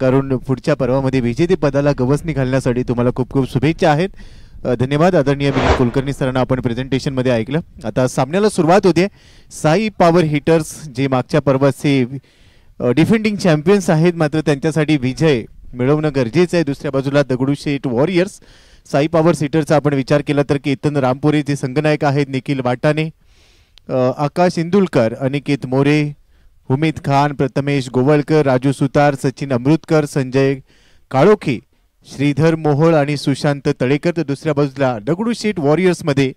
साकारून पुढच्या पर्वामध्ये विजेते पदाला गवसणी घालण्यासाठी तुम्हाला खूप खूप शुभेच्छा आहेत. धन्यवाद आदरणीय मिलिंद कुलकर्णी सरांना आपण प्रेझेंटेशन मध्ये ऐकलं. आता सामन्याला सुरुवात होते. साई पॉवर हिटर्स जे मागच्या पर्वाचे डिफेंडिंग चॅम्पियन्स आहेत, मात्र त्यांच्यासाठी विजय मिळवणं गरजेचं आहे. दुसऱ्या बाजूला दगडूशेठ वॉरियर्स. साई पॉवर हिटर्सचा आपण विचार केला तर केतन रामपुरे जे संघनायक आहेत, निखिल वाटाणे, आकाश इंदुलकर, अनिकेत मोरे, उमेद खान, प्रथमेश गोवळकर, राजू सुतार, सचिन अमृतकर, संजय काळोखे, श्रीधर मोहोळ आणि सुशांत तळेकर. तर दुसऱ्या बाजूला दगडूशेठ वॉरियर्स मध्ये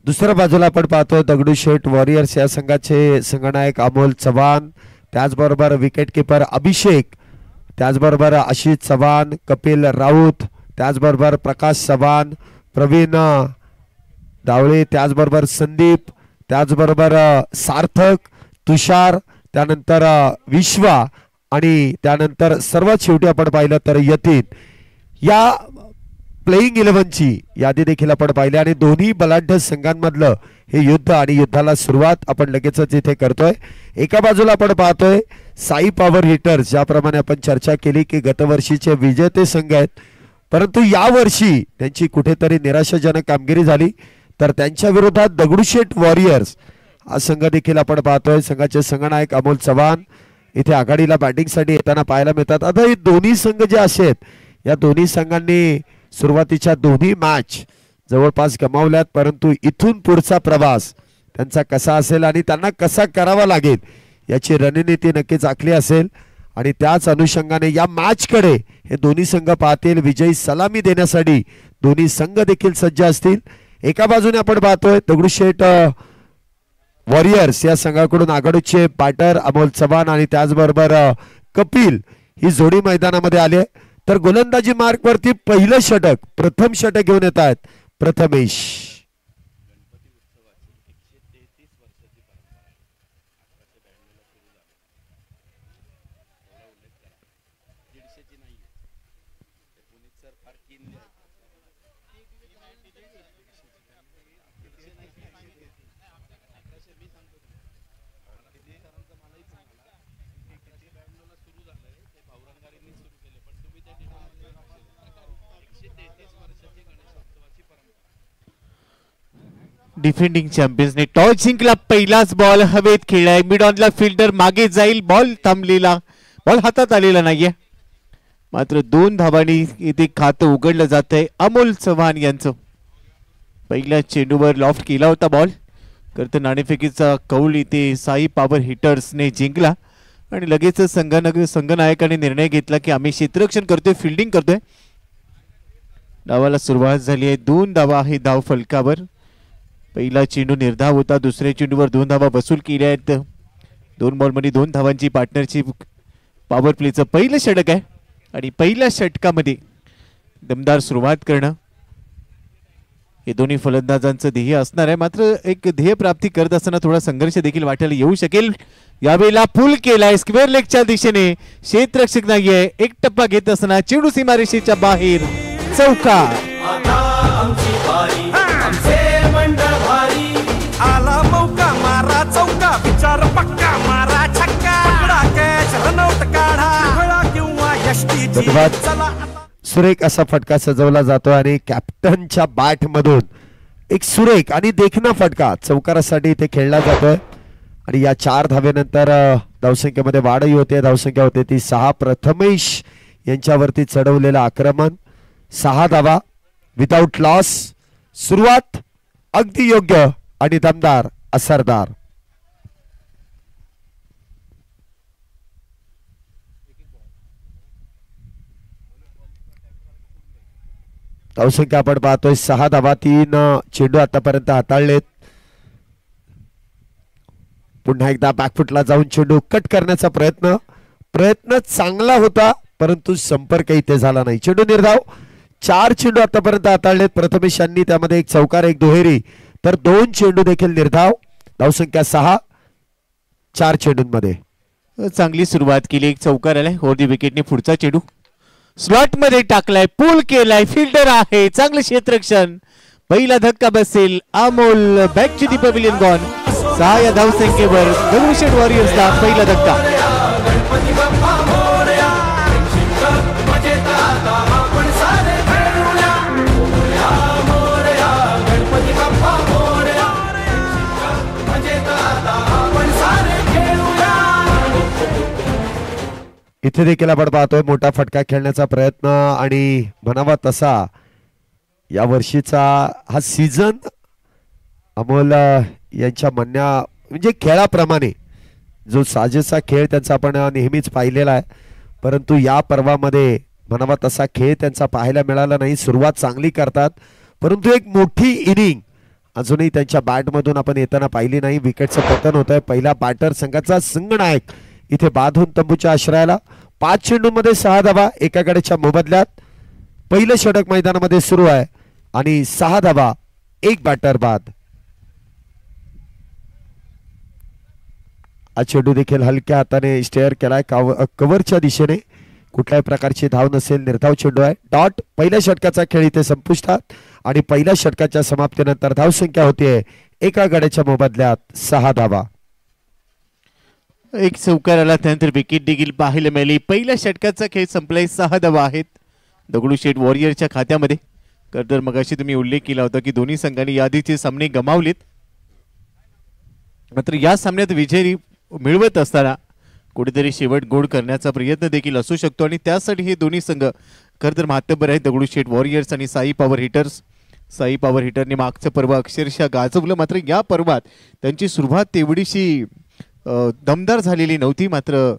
दुसऱ्या बाजूला आपण पाहतो दगडूशेठ वॉरियर्स या संघाचे संघनायक अमोल चव्हाण, त्याचबरोबर विकेट किपर अभिषेक, त्याचबरोबर आशिष चव्हाण, कपिल राऊत, त्याचबरोबर प्रकाश चव्हाण, प्रवीण दावळे, त्याचबरोबर संदीप, त्याचबरोबर सार्थक, तुषार, त्यानंतर विश्वा आणि त्यानंतर सर्वात शेवटी आपण पाहिलं तर यतीन. या प्लेइंग 11ची यादी देखील आपण पाहिली आणि दोन्ही बलाढ्य संघांमधलं हे युद्ध आणि युद्धाला सुरुवात आपण लगेचच इथे करतोय. एका बाजूला आपण पाहतोय साई पॉवर हिटर्स, ज्याप्रमाणे आपण चर्चा केली की गतवर्षीचे विजेते संघ आहेत, परंतु यावर्षी त्यांची कुठेतरी निराशाजनक कामगिरी झाली. तर त्यांच्या विरोधात दगडूशेठ वॉरियर्स हा संघ देखील आपण पाहतोय. संघाचे संघनायक अमोल चव्हाण इथे आघाडीला बॅटिंगसाठी येताना पाहायला मिळतात. आता हे दोन्ही संघ जे आहेत, या दोन्ही संघांनी सुरुवातीच्या दोन्ही मॅच जवळपास गमावल्यात, परंतु इथून पुढचा प्रवास त्यांचा कसा असेल आणि त्यांना कसा करावा लागेल याची रणनीती नक्कीच आखली असेल आणि त्याच अनुषंगाने या मॅचकडे हे दोन्ही संघ पाहतील. विजयी सलामी देण्यासाठी दोन्ही संघ देखील सज्ज असतील. एका बाजूने आपण पाहतोय दगडूशेठ वॉरियर्स या संघाकडून आघाडीचे बॅटर अमोल चव्हाण आणि त्याचबरोबर कपिल ही जोडी मैदानामध्ये आले. तर गोलंदाजी मार्क वरती पहिलं षटक, प्रथम षटक घेऊन येत आहेत प्रथमेश. डिफेंडिंग चॅम्पियन्सने टॉस जिंकला. पहिलाच बॉल हवेत खेळलाय. मिड ऑनला फिल्डर मागे जाईल. बॉल थांबलेला, बॉल हातात आलेला नाहीये, मात्र 2 धावांनी इथे खातं उघडलं जात आहे. अमोल चव्हाण यांचं पहिल्या चेंडूवर लॉफ्ट केला होता बॉल, करत नाणेफेकीचा कौल इथे साई पॉवर हिटर्सने जिंकला आणि लगेच संघनायकाने निर्णय घेतला की आम्ही क्षेत्ररक्षण करतोय, फिल्डिंग करतोय. डावाला सुरुवात झाली आहे. 2 धावा आहे धाव फलकावर. पहिला चेंडू निर्धाव होता, दुसऱ्या चेंडूवर 2 धावा वसूल केल्या आहेत. 2 बॉलमध्ये 2 धावांची पार्टनरशिप पॉवर प्लेचं पहिलं षटक आहे आणि पहिल्या षटकामध्ये दमदार सुरुवात करणं हे दोन्ही फलंदाजांचं ध्येय असणार आहे. मात्र एक ध्येय प्राप्ती करत असताना थोडा संघर्ष देखील वाटायला येऊ शकेल. यावेळेला पुल केलाय स्क्वेअर लेगच्या दिशेने, क्षेत्ररक्षक नाहीये. एक टप्पा घेत असताना चेंडू सीमारेषेच्या बाहेर, चौकार. आला मौका मारा चौका, विचार पक्का मारा छक्का, पकडा कॅच रनआउट काढा, खेळा किंवा यष्टी. सुरेख असा फटका सजवला जातो आणि कॅप्टनच्या बॅट मधून एक सुरेख आणि देखणा फटका चौकारासाठी इथे खेळला जातोय आणि या 4 धावेनंतर धावसंख्येमध्ये वाढही होते. धावसंख्या होते ती 6. प्रथमेश यांच्यावरती चढवलेलं आक्रमण, 6 धावा विदाउट लॉस. सुरुवात अगदी योग्य आणि दमदार, असरदार. धावसंख्या आपण पाहतोय 6 धावा, 3 चेंडू आतापर्यंत हाताळलेत. पुन्हा एकदा बॅकफुटला जाऊन चेंडू कट करण्याचा प्रयत्न चांगला होता, परंतु संपर्क इथे झाला नाही. चेंडू निर्धाव. 4 चेंडू आतापर्यंत हाताळलेत प्रथमेशांनी, त्यामध्ये 1 चौकार 1 दुहेरी, तर 2 चेंडू देखील निर्धाव. धावसंख्या 6 4 चेंडूंमध्ये. चांगली सुरुवात केली. 1 चौकार आलाय. होर्डी विकेटने पुढचा चेंडू स्लॉट मध्ये टाकलाय, पूल केलाय, फिल्डर आहे, चांगलं क्षेत्ररक्षण. पहिला धक्का बसेल. Amol back to the pavilion gone. 6 या धावसंख्येवर दगडूशेठ वॉरियर्सला पहिला धक्का. इथे देखील आपण पाहतोय मोठा फटका खेळण्याचा प्रयत्न आणि म्हणावा तसा या वर्षीचा हा सीझन अमोल यांच्या म्हणण्या म्हणजे खेळाप्रमाणे जो साजेसा खेळ त्यांचा आपण नेहमीच पाहिलेला आहे, परंतु या पर्वामध्ये म्हणावा तसा खेळ त्यांचा पाहायला मिळाला नाही. सुरुवात चांगली करतात परंतु एक मोठी इनिंग अजूनही त्यांच्या बॅटमधून आपण येताना पाहिली नाही. विकेटचं पतन होत आहे. पहिला बॅटर संघाचा संगनायक इथे बाद होऊन तंबूच्या आश्रयाला. 5 चेंडूंमध्ये 6 धावा एका गड्याच्या मोबदल्यात. पहिलं षटक मैदानामध्ये सुरू आहे आणि 6 धावा, एक बॅटर बाद. हा चेंडू देखील हलक्या हाताने स्टेअर केलाय कव्हरच्या दिशेने. कुठल्याही प्रकारची धाव नसेल, निर्धाव चेंडू आहे. डॉट. पहिल्या षटकाचा खेळ इथे संपुष्टात आणि पहिल्या षटकाच्या समाप्तीनंतर धावसंख्या होतीये एका गड्याच्या मोबदल्यात 6 धावा. एक चौकार आला, त्यानंतर विकेट देखील पाहायला मिळाली. पहिल्या षटकाचा खेळ संपलाय. 6 धावा आहेत दगडूशेठ वॉरियरच्या खात्यामध्ये. तर मगाशी तुम्ही उल्लेख केला होता की दोन्ही संघांनी यादीचे सामने गमावलेत, मात्र या सामन्यात विजय मिळवत असताना कुठेतरी शेवट गोड करण्याचा प्रयत्न देखील असू शकतो आणि त्यासाठी हे दोन्ही संघ खरं तर मातब्बर आहेत. दगडूशेठ वॉरियर्स आणि Sai power hitters. Sai power हिटरने मागचं पर्व अक्षरशः गाजवलं, मात्र या पर्वात त्यांची सुरुवात तेवढीशी दमदार झालेली नव्हती. मात्र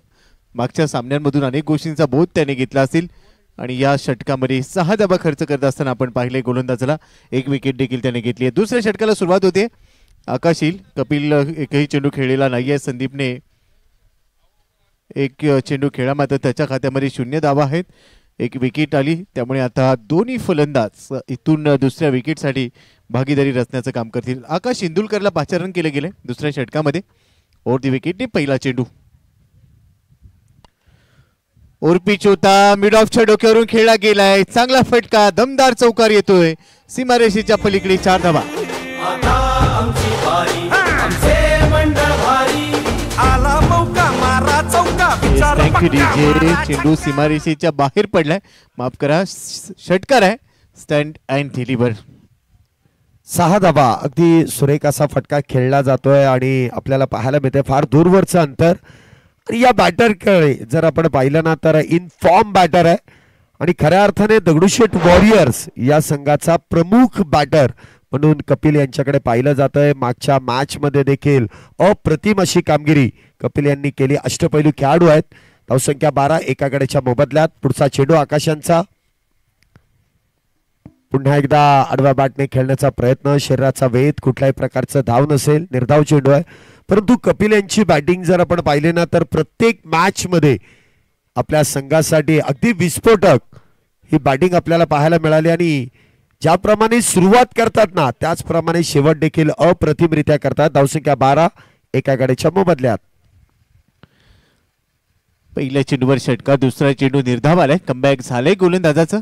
मागच्या सामन्यांमधून अनेक गोष्टींचा बोध त्याने घेतला असेल आणि या षटकामध्ये 6 धावा खर्च करत असताना आपण पाहिले गोलंदाजाला एक विकेट देखील त्याने घेतली आहे. दुसऱ्या षटकाला सुरुवात होते. आकाश येईल. कपिल एकही चेंडू खेळलेला नाहीये. संदीपने एक चेंडू खेळा, मात्र त्याच्या खात्यामध्ये 0 धावा आहेत. एक विकेट आली, त्यामुळे आता दोन्ही फलंदाज इथून दुसऱ्या विकेटसाठी भागीदारी रचण्याचं काम करतील. आकाश इंदुलकरला पाचारण केलं गेले दुसऱ्या षटकामध्ये. ओव्हर दी विकेटने पहिला चेंडू. ओरपीच होता, मिड ऑफच्या डोक्यावरून खेळला गेलाय. चांगला फटका, दमदार चौकार येतोय. सीमारेषेच्या पलीकडे 4 धावा. आला मौका मारा चौका विचार चेंडू सीमारेषेच्या बाहेर पडलाय. माफ करा, षटकार आहे. Stand and deliver. 6 धावा. अगदी सुरेख असा फटका खेळला जातोय आणि आपल्याला पाहायला मिळते फार दूरवरचं अंतर. आणि या बॅटरकडे जर आपण पाहिलं ना तर इन फॉर्म बॅटर आहे आणि खऱ्या अर्थाने दगडूशेठ वॉरियर्स या संघाचा प्रमुख बॅटर म्हणून कपिल यांच्याकडे पाहिलं जातंय. मागच्या मॅच मध्ये देखील अप्रतिम अशी कामगिरी कपिल यांनी केली. अष्टपैलू खेळाडू आहेत. धावसंख्या 12 एका गड्याच्या मोबदल्यात. पुढचा चेंडू आकाशांचा. पुन्हा एकदा आडव्या बॅटने खेळण्याचा प्रयत्न. शरीराचा वेध, कुठल्याही प्रकारचं धाव नसेल, निर्धाव चेंडू आहे. परंतु कपिल यांची बॅटिंग जर आपण पाहिले ना तर प्रत्येक मॅच मध्ये आपल्या संघासाठी अगदी विस्फोटक ही बॅटिंग आपल्याला पाहायला मिळाली आणि ज्याप्रमाणे सुरुवात करतात ना त्याचप्रमाणे शेवट देखील अप्रतिमरित्या करतात. धावसंख्या 12 एका गड्याच्या मोबदल्यात. पहिल्या चेंडूवर षटकार, दुसरा चेंडू निर्धाव आलाय. कमबॅक झालंय गोलंदाजाचं.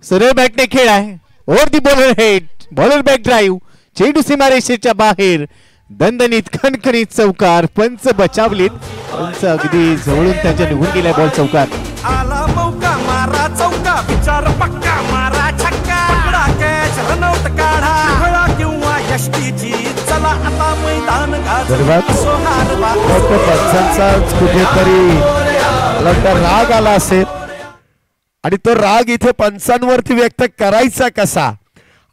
सरळ बॅटने खेळ आहे. ओव्हर दी bowler head, bowler back drive. चेंडू सीमारेषेच्या बाहेर. दणदणीत खणखणीत चौकार. पंच बचावलीत. पंच अगदी जवळून त्यांच्या निघून गेलाय बॉल चौकार. आला मौका मारा चौका विचार पक्का मारा छक्का. पकडा कॅच रनआउट काढा. खेळा किंवा यष्टीची चला आता मैदान गाजवा. पंचांचा कुठेतरी राग आला असेल आणि तो राग इथे पंचांवरती व्यक्त करायचा कसा.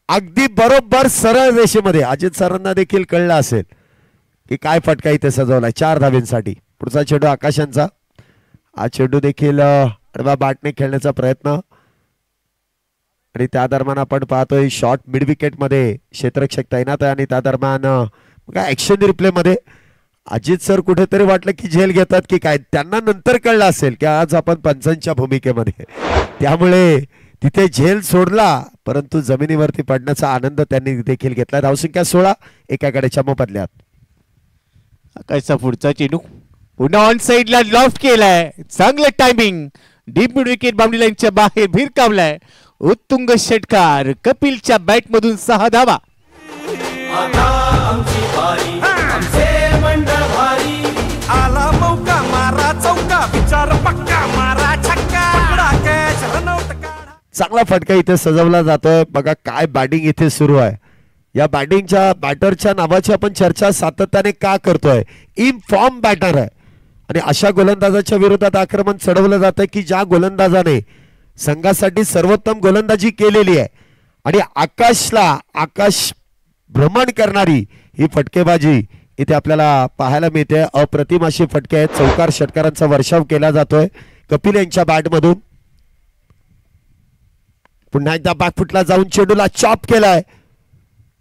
अगदी बरोबर सरळ रेषेमध्ये. अजित सरांना देखील कळलं असेल की काय फटका इथे सजवलाय 4 धावेंसाठी. पुढचा चेंडू आकाशांचा. हा चेंडू देखील आडव्या बॅटने खेळण्याचा प्रयत्न आणि त्या दरम्यान आपण पाहतोय शॉर्ट मिड विकेट मध्ये क्षेत्ररक्षक तैनात आहे आणि त्या दरम्यान ऍक्शन रिप्ले मध्ये अजित सर कुठेतरी वाटलं की झेल घेतात की काय. त्यांना नंतर कळलं असेल की आज आपण पंचांच्या भूमिकेमध्ये, त्यामुळे तिथे झेल सोडला परंतु जमिनीवरती पडण्याचा आनंद त्यांनी देखील घेतला. धावसंख्या 16 एका गड्याच्या मोबदल्यात. आकाशचा पुढचा चेंडू पुन्हा ऑन साइडला लॉफ्ट केलाय. चांगलं timing. Deep mid wicket boundary लाईनच्या बाहेर भिरकावलाय. उत्तुंग षटकार. कपिलच्या बॅट मधून 6 धावा. आला मौका मारा चौका विचार पक्का मारा छक्का. पकडा कॅच रनआउट काढा. चांगला फटका इथे सजवला जातोय. बघा काय बॅटिंग इथे सुरू आहे. या बॅटिंगच्या बॅटरच्या नावाची आपण चर्चा सातत्याने का करतोय. इन फॉर्म बॅटर आहे. आणि अशा गोलंदाजाच्या विरोधात आक्रमण चढवलं जातं की ज्या गोलंदाजाने संघासाठी सर्वोत्तम गोलंदाजी केलेली आहे आणि आकाश भ्रमण करणारी ही फटकेबाजी इथे आपल्याला पाहायला मिळते. अप्रतिम अशी फटके आहेत. चौकार षटकारांचा वर्षाव केला जातोय कपिल यांच्या बॅटमधून. पुन्हा एकदा बॅकफुटला जाऊन चेंडूला चॉप केलाय.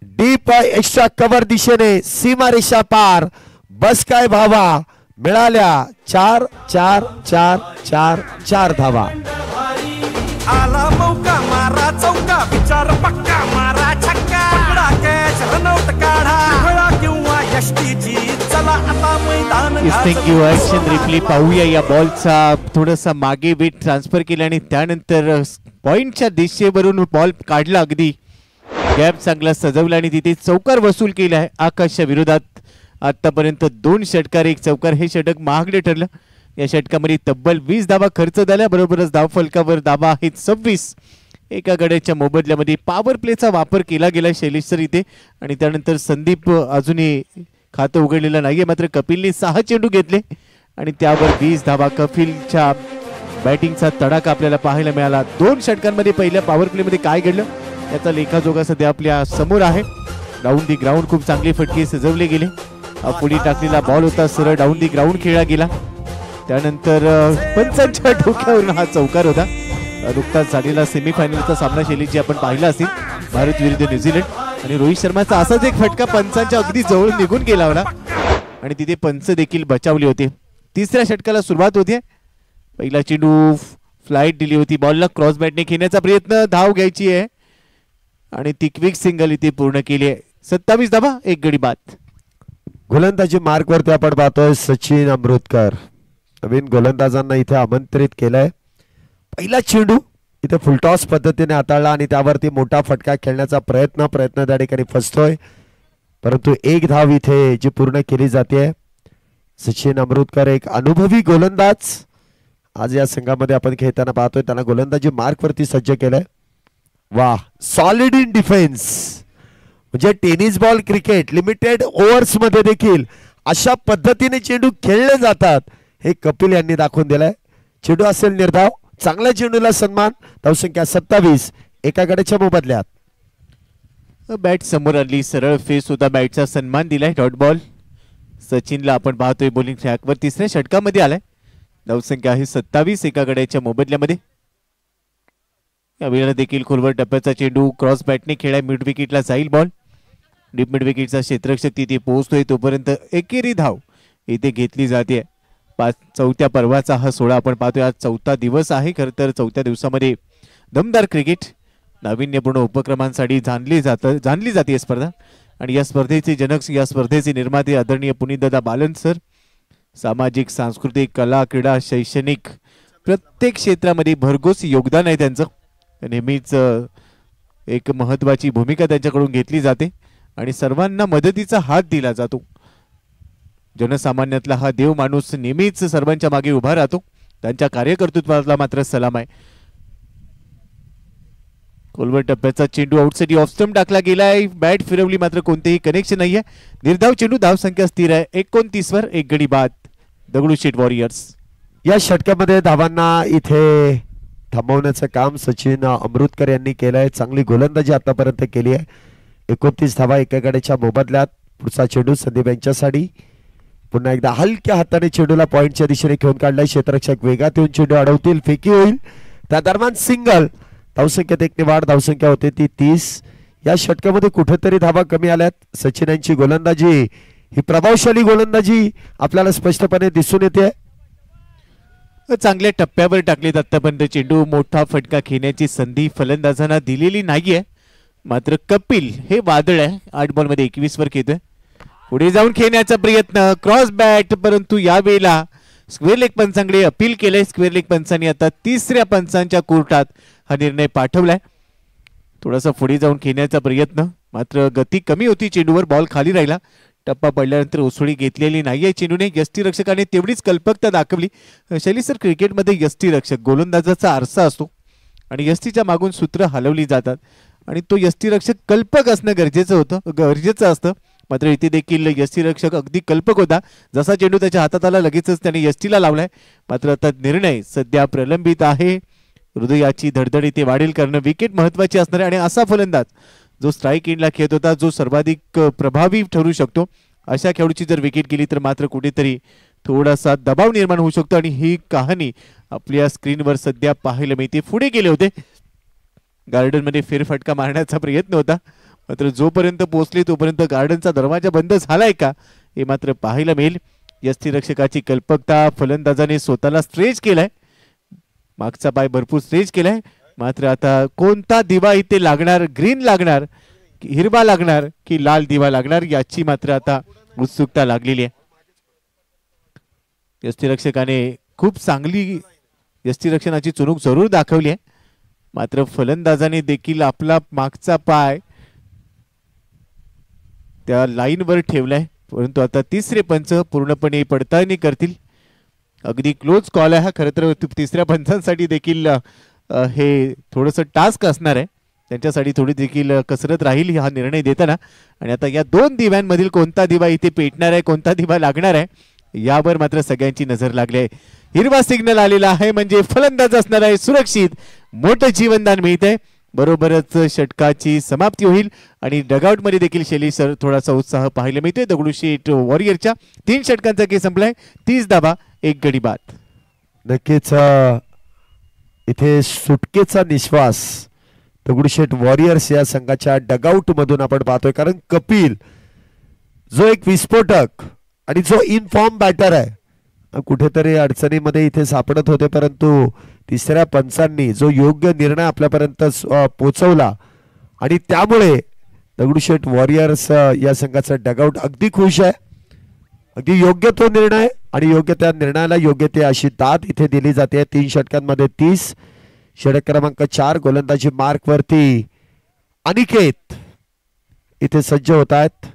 डीप एक्स्ट्रा कव्हर दिशेने सीमारेषा पार. बस काय भावा, मिळाल्या 4 4 4 4 4 धावा. आला मौका मारा चौका, विचार पक्का मारा छक्का. पकडा कॅच रनआउट काढा, खेळा किंवा यष्टीची चला आता मैदान थँक्यू. ऍक्शन रिप्ले पाहूया या बॉलचा. थोडासा मागे वेट ट्रान्सफर केला आणि त्यानंतर पॉइंटच्या दिशेवरून बॉल काढला. अगदी गॅप चांगला सजवला आणि तिथे चौकार वसूल केला आहे आकाशच्या विरोधात. आतापर्यंत 2 षटकार 1 चौकार. हे षटक महागडे ठरलं. या षटकामध्ये तब्बल 20 धावा खर्च झाल्या. बरोबरच धाव फलकावर धावा आहेत 26. एका गड्याच्या मोबदल्यामध्ये पॉवर प्लेचा वापर केला गेला शैलेश सर इथे. आणि त्यानंतर संदीप अजूनही खातं उघडलेलं नाहीये. मात्र कपिलने 6 चेंडू घेतले आणि त्यावर 20 धावा. कपिलच्या बॅटिंगचा तडाखा आपल्याला पाहायला मिळाला. 2 षटकांमध्ये पहिल्या पॉवर प्लेमध्ये काय घडलं याचा लेखाजोखा सध्या आपल्या समोर आहे. डाऊन दी ग्राउंड खूप चांगले फटके सजवले गेले. पुढे टाकलेला बॉल होता, सरळ डाऊन दी ग्राउंड खेळला गेला. त्यानंतर पंचांच्या डोक्यावरून हा चौकार होता. नुकताच झालेला सेमीफायनलचा सामना शैलीची आपण पाहिला असेल, भारत विरुद्ध न्यूझीलंड. आणि रोहित शर्माचा असाच एक फटका पंचांच्या अगदी जवळ निघून गेला होता आणि तिथे पंच देखील बचावले होते. तिसऱ्या षटकाला सुरुवात होते. पहिला चेंडू फ्लाईट दिली होती. बॉलला क्रॉस बॅटने खेळण्याचा प्रयत्न, धाव घ्यायची आहे आणि ती क्विक सिंगल इथे पूर्ण केली आहे. 27 धावा 1 गडी बाद. गोलंदाजी मार्क वरती आपण पाहतोय सचिन अमृतकर. नवीन गोलंदाजांना इथे आमंत्रित केलंय. पहिला चेंडू इथे फुलटॉस पद्धतीने हाताळला आणि त्यावरती मोठा फटका खेळण्याचा प्रयत्न त्या ठिकाणी फसतोय. परंतु 1 धाव इथे जी पूर्ण केली जाते. सचिन अमृतकर एक अनुभवी गोलंदाज आज या संघामध्ये आपण खेळताना पाहतोय. त्यांना गोलंदाजी मार्क वरती सज्ज केलंय. वाह, सॉलिड इन डिफेन्स. म्हणजे tennis ball cricket limited overs मध्ये देखील अशा पद्धतीने चेंडू खेळले जातात हे कपिल यांनी दाखवून दिलंय. चेंडू असेल निर्धाव, चांगल्या चेंडूला सन्मान. धावसंख्या 27 एका गड्याच्या मोबदल्यात. बॅट समोर आली, सरळ फेस होता, बॅटचा सन्मान दिलाय. डॉट बॉल सचिनला आपण पाहतोय बॉलिंग ट्रॅकवर. तिसऱ्या षटकामध्ये आलाय. धावसंख्या आहे 27 एका गड्याच्या मोबदल्यामध्ये. यावेळेला देखील खोलवर टप्प्याचा चेंडू क्रॉस बॅटने खेळाय. मिड विकेटला जाईल बॉल. डीप मिड विकेटचा क्षेत्ररक्षक तिथे पोहोचतोय तोपर्यंत एकेरी धाव इथे घेतली जाते. 4थ्या पर्वाचा हा सोहळा आपण पाहतोय. आज 4था दिवस आहे. खरं तर 4थ्या दिवसामध्ये दमदार क्रिकेट नाविन्यपूर्ण उपक्रमांसाठी जाणली जाते स्पर्धा. आणि या स्पर्धेचे जनक, या स्पर्धेचे निर्माते आदरणीय पुनीतदादा बालन सर. सामाजिक, सांस्कृतिक, कला, क्रीडा, शैक्षणिक प्रत्येक क्षेत्रामध्ये भरघोस योगदान आहे त्यांचं. नेहमीच एक महत्त्वाची भूमिका त्यांच्याकडून घेतली जाते आणि सर्वांना मदतीचा हात दिला जातो. जनसामान्यातला हा देव माणूस नेहमीच सर्वांच्या मागे उभा राहतो. त्यांच्या कार्यकर्तृत्वाला मात्र सलाम आहे. खोलवर टप्प्याचा चेंडू आउटसाइड ऑफ स्टंप टाकला गेलाय. बॅट फिरवली मात्र कोणतेही कनेक्शन नाहीये. निर्धाव चेंडू. धावसंख्या स्थिर आहे 29 वर 1 गडी बाद. दगडूशेठ वॉरियर्स. या षटकामध्ये धावांना इथे थांबवण्याचं काम सचिन अमृतकर यांनी केलंय. चांगली गोलंदाजी आतापर्यंत केली आहे. 29 धावा एका गड्याच्या मोबदल्यात. पुढचा चेंडू संदीप यांच्यासाठी. पुन्हा एकदा हलक्या हाताने चेंडूला पॉइंटच्या दिशेने खेळून काढलाय. क्षेत्ररक्षक वेगात येऊन चेंडू अडवतील, फेकी होईल. त्या दरम्यान सिंगल. धावसंख्येत 1 ने वाढ. धावसंख्या होते ती 30. या षटकामध्ये कुठेतरी धावा कमी आल्यात. सचिन यांची गोलंदाजी ही प्रभावशाली गोलंदाजी आपल्याला स्पष्टपणे दिसून येते. चांगल्या टप्प्यावर टाकलेत आतापर्यंत चेंडू. मोठा फटका खेळण्याची संधी फलंदाजांना दिलेली नाहीये. मात्र कपिल हे वादळ आहे. 8 बॉल मध्ये 21 वर खेळतोय. पुढे जाऊन खेळण्याचा प्रयत्न, क्रॉस बॅट. परंतु यावेळेला स्क्वेअर लेग पंचांकडे अपील केलंय. स्क्वेअर लेग पंचांनी आता 3ऱ्या पंचांच्या कोर्टात हा निर्णय पाठवलाय. थोडासा पुढे जाऊन खेळण्याचा प्रयत्न, मात्र गती कमी होती चेंडूवर. बॉल खाली राहिला. टप्पा पडल्यानंतर उसळी घेतलेली नाहीये चेंडूने. यष्टीरक्षकाने तेवढीच कल्पकता दाखवली. शैली सर, क्रिकेटमध्ये यष्टीरक्षक गोलंदाजाचा आरसा असतो आणि यष्टीच्या मागून सूत्र हलवली जातात आणि तो यष्टीरक्षक कल्पक असणं गरजेचं असतं. मात्र इथे देखील यष्टीरक्षक अगदी कल्पक होता. जसा चेंडू त्याच्या हातात आला लगेचच त्याने यष्टीला लावलाय. मात्र आता निर्णय सध्या प्रलंबित आहे. हृदयाची धडधड इथे वाढेल कारण विकेट महत्वाची असणार आहे आणि असा फलंदाज जो स्ट्राईक एंडला खेळत होता, जो सर्वाधिक प्रभावी ठरू शकतो, अशा खेळाडूची जर विकेट गेली तर मात्र कुठेतरी थोडासा दबाव निर्माण होऊ शकतो. आणि ही कहाणी आपल्या स्क्रीनवर सध्या पाहायला मिळते. पुढे गेले होते, गार्डन मध्ये फेरफटका मारण्याचा प्रयत्न होता, मात्र जोपर्यंत पोहोचले तोपर्यंत गार्डनचा दरवाजा बंद झालाय का हे मात्र पाहायला मिळेल. यष्टीरक्षकाची कल्पकता, फलंदाजाने स्वतःला स्ट्रेच केलाय, मागचा पाय भरपूर स्ट्रेच केलाय. मात्र आता कोणता दिवा इथे लागणार, ग्रीन लागणार, हिरवा लागणार की लाल दिवा लागणार याची मात्र आता उत्सुकता लागलेली आहे. यष्टीरक्षकाने खूप चांगली यष्टीरक्षणाची चुणूक जरूर दाखवली आहे. मात्र फलंदाजाने देखील आपला मागचा पाय त्या लाईनवर ठेवलाय. परंतु आता तिसरे पंच पूर्णपणे पडताळणी करतील. अगदी क्लोज कॉल आहे हा. खरं तर तिसऱ्या पंचांसाठी देखील हे थोडंसं टास्क असणार आहे, त्यांच्यासाठी थोडी देखील कसरत राहील हा निर्णय देताना. आणि आता या दोन दिव्यांमधील कोणता दिवा इथे पेटणार आहे, कोणता दिवा लागणार आहे यावर मात्र सगळ्यांची नजर लागली आहे. हिरवा सिग्नल आलेला आहे म्हणजे फलंदाज असणार आहे सुरक्षित, मोठं जीवनदान मिळतंय. बरोबरच षटकाची समाप्ती होईल आणि डगआउट मध्ये देखील शैली सर थोडासा उत्साह पाहायला मिळतोय. दगडूशेठ वॉरियरच्या 3 षटकांचा खेळ संपलाय. 30 धावा 1 गडी बाद. नक्कीच इथे सुटकेचा निश्वास दगडूशेठ वॉरियर्स या संघाच्या डगआउट मधून आपण पाहतोय. कारण कपिल जो एक विस्फोटक आणि जो इनफॉर्म बॅटर आहे, कुठेतरी अडचणीमध्ये इथे सापडत होते, परंतु तिसऱ्या पंचांनी जो योग्य निर्णय आपल्यापर्यंत पोहोचवला आणि त्यामुळे दगडूशेठ वॉरियर्स या संघाचा डगआउट अगदी खुश आहे. अगदी योग्य तो निर्णय आणि योग्य त्या निर्णयाला योग्य ते अशी दाद इथे दिली जाते. 3 षटकांमध्ये 30, षटक क्रमांक 4 गोलंदाजी मार्क वरती अनिकेत इथे सज्ज होत आहेत.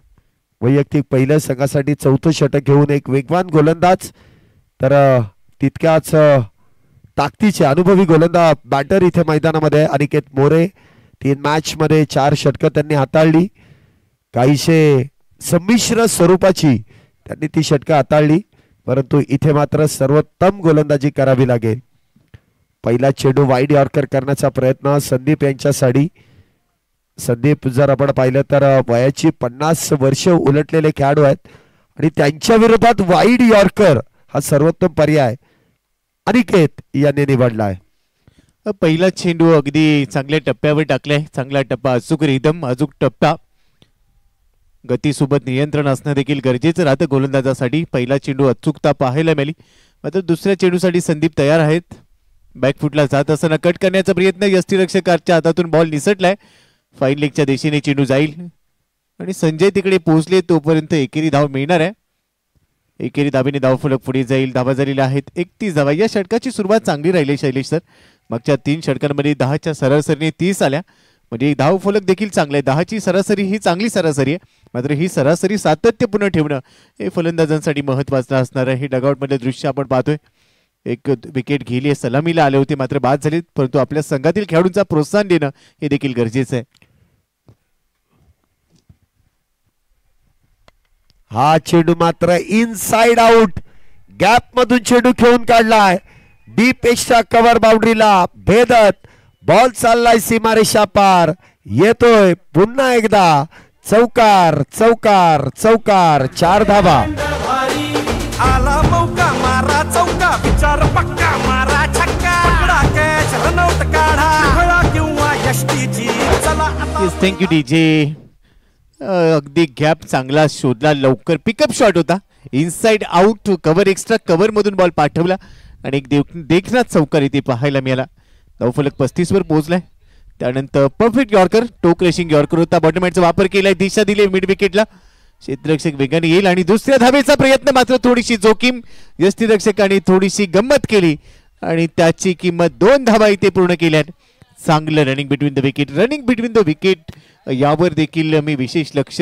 वैयक्तिक पहिल्या संघासाठी 4थं षटक घेऊन एक वेगवान गोलंदाज, तर तितक्याच ताकदीचे अनुभवी गोलंदाज बॅटर इथे मैदानामध्ये अनिकेत मोरे. 3 मॅच मध्ये 4 षटकं त्यांनी हाताळली. काहीशे संमिश्र स्वरूपाची त्यांनी ती षटकं हाताळली, परंतु इथे मात्र सर्वोत्तम गोलंदाजी करावी लागेल. पहिला चेंडू वाईड यॉर्कर करण्याचा प्रयत्न संदीप यांच्यासाठी. संदीप जर आपण पाहिलं तर वयाची 50 वर्ष उलटलेले खेळाडू आहेत आणि त्यांच्या विरोधात वाईड यॉर्कर हा सर्वोत्तम पर्याय अनिकेत यांनी निवडला आहे. पहिला चेंडू अगदी चांगल्या टप्प्यावर टाकलाय. चांगला टप्पा, अचूक रिदम, अचूक टप्पा, गतीसोबत नियंत्रण असणं देखील गरजेचं राहतं गोलंदाजासाठी. पहिला चेंडू अचूकता पाहायला मिळाली. मात्र दुसऱ्या चेंडूसाठी संदीप तयार आहेत. बॅकफुटला जात असताना कट करण्याचा प्रयत्न, यष्टीरक्षकाच्या हातातून बॉल निसटलाय. फाईन लेगच्या दिशेने चेंडू जाईल आणि संजय तिकडे पोहोचले तोपर्यंत एकेरी धाव मिळणार आहे. एकेरी धावेने धावफलक पुढे जाईल. धावा झालेल्या आहेत 31 धावा. या षटकाची सुरुवात चांगली राहिली शैलेश सर. मागच्या 3 षटकांमध्ये 10च्या सरासरीने 30 आल्या, म्हणजे धावफलक देखील चांगलं आहे. 10ची सरासरी ही चांगली सरासरी आहे. मात्र ही सरासरी सातत्यपूर्ण ठेवणं हे फलंदाजांसाठी महत्वाचं असणार आहे. हे डगआउट मधले दृश्य आपण पाहतोय. एक विकेट गेली, सलामीला आले होते मात्र बाद झाले, परंतु आपल्या संघातील खेळाडूंचा प्रोत्साहन देणं हे देखील गरजेचं आहे. हा चेंडू मात्र इनसाइड आउट, गॅप मधून चेंडू खेळून काढलाय. डीप एक्स्ट्रा कव्हर बाउंड्रीला भेदत बॉल चाललाय सीमारेषा पार. येतोय पुन्हा एकदा चौकार चौकार चौकार. 4 धावा. आला मौका मारा चौका, विचार पक्का मारा छक्का. पकडा कॅच, रनआउट काढा, खेळा किंवा यष्टीची चला आता. Thank you DJ. अगदी गॅप चांगला शोधला, लवकर पिकअप शॉट होता. Inside out, cover extra cover मधून बॉल पाठवला आणि एक देखना चौकार इथे पाहायला मिळाला. धावफलक 35 वर पोहोचलाय. त्यानंतर परफेक्ट यॉर्कर, टोक रेशिंग यॉर्कर होता. बॉटमॅनचा वापर केलाय, दिशा दिली मिड विकेटला. क्षेत्ररक्षक वेगाने येईल आणि दुसऱ्या धावेचा प्रयत्न, मात्र थोडीशी जोखीम, यष्टीरक्षकाने थोडीशी गंमत केली आणि त्याची किंमत 2 धावा इथे पूर्ण केल्या. चांगलं running between the wicket. Running between the wicket यावर देखील मी विशेष लक्ष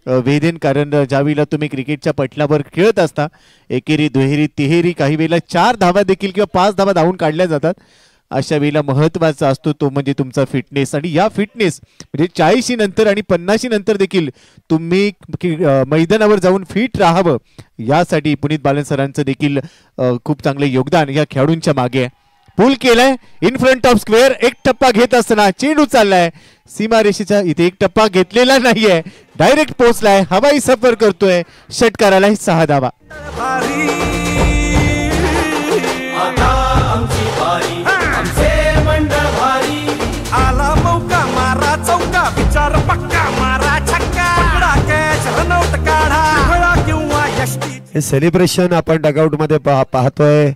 वेधेन, कारण ज्यावेळेला तुम्ही क्रिकेटच्या पटलावर खेळत असता एकेरी, दुहेरी, तिहेरी, काही वेळेला 4 धावा देखील किंवा 5 धावा धावून काढल्या जातात. अशा वेळेला महत्वाचा असतो तो म्हणजे तुमचा फिटनेस. आणि या फिटनेस म्हणजे 40 नंतर आणि 50 नंतर देखील तुम्ही मैदानावर जाऊन फिट राहावं यासाठी पुनीत बालन सरांचं देखील खूप चांगलं योगदान या खेळाडूंच्या मागे आहे. पूल केलाय इन फ्रंट ऑफ स्क्वेअर, एक टप्पा घेत असताना चेंडू चाललाय सीमारेषेच्या इथे, एक टप्पा घेतलेला नाहीये, डायरेक्ट पोहोचलाय, हवाई सफर करतोय, षटकारालाही 6 धावा. आला मौका मारा चौका, विचार पक्का मारा छक्का, पकडा कॅच रनआउट काढा, फळा किंवा यष्टी. हे सेलिब्रेशन आपण डगआउट मध्ये पाहतोय.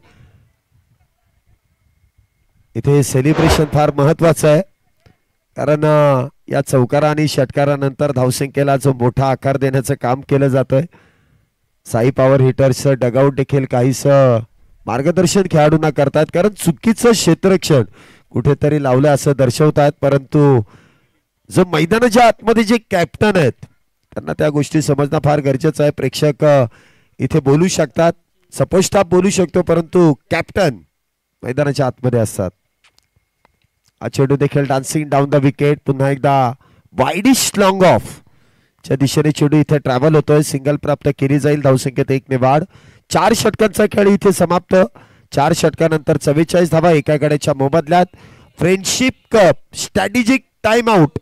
इथे सेलिब्रेशन फार महत्वाचं आहे कारण या चौकारा आणि षटकारानंतर धावसंख्येला जो मोठा आकार देण्याचं काम केलं जातंय. साई पॉवर हिटर्स डगआउट देखील काहीसं मार्गदर्शन खेळाडूंना करतात कारण चुकीचं क्षेत्ररक्षण कुठेतरी लावलं असं दर्शवतात. परंतु जो मैदानाच्या आतमध्ये जे कॅप्टन आहेत त्यांना त्या गोष्टी समजणं फार गरजेचं आहे. प्रेक्षक इथे बोलू शकतात, सपोर्ट स्टाफ बोलू शकतो, परंतु कॅप्टन मैदानाच्या आतमध्ये असतात. हा चेंडू देखील डान्सिंग डाऊन द विकेट, पुन्हा एकदा वाईडिश लॉंग ऑफ च्या दिशेने चेंडू इथे ट्रॅव्हल होतोय. सिंगल प्राप्त केली जाईल, धावसंख्येत 1 ने वाढ. 4 षटकांचा खेळ इथे समाप्त. 4 षटकानंतर 44 धावा एका गड्याच्या मोबदल्यात. Friendship cup strategic time out,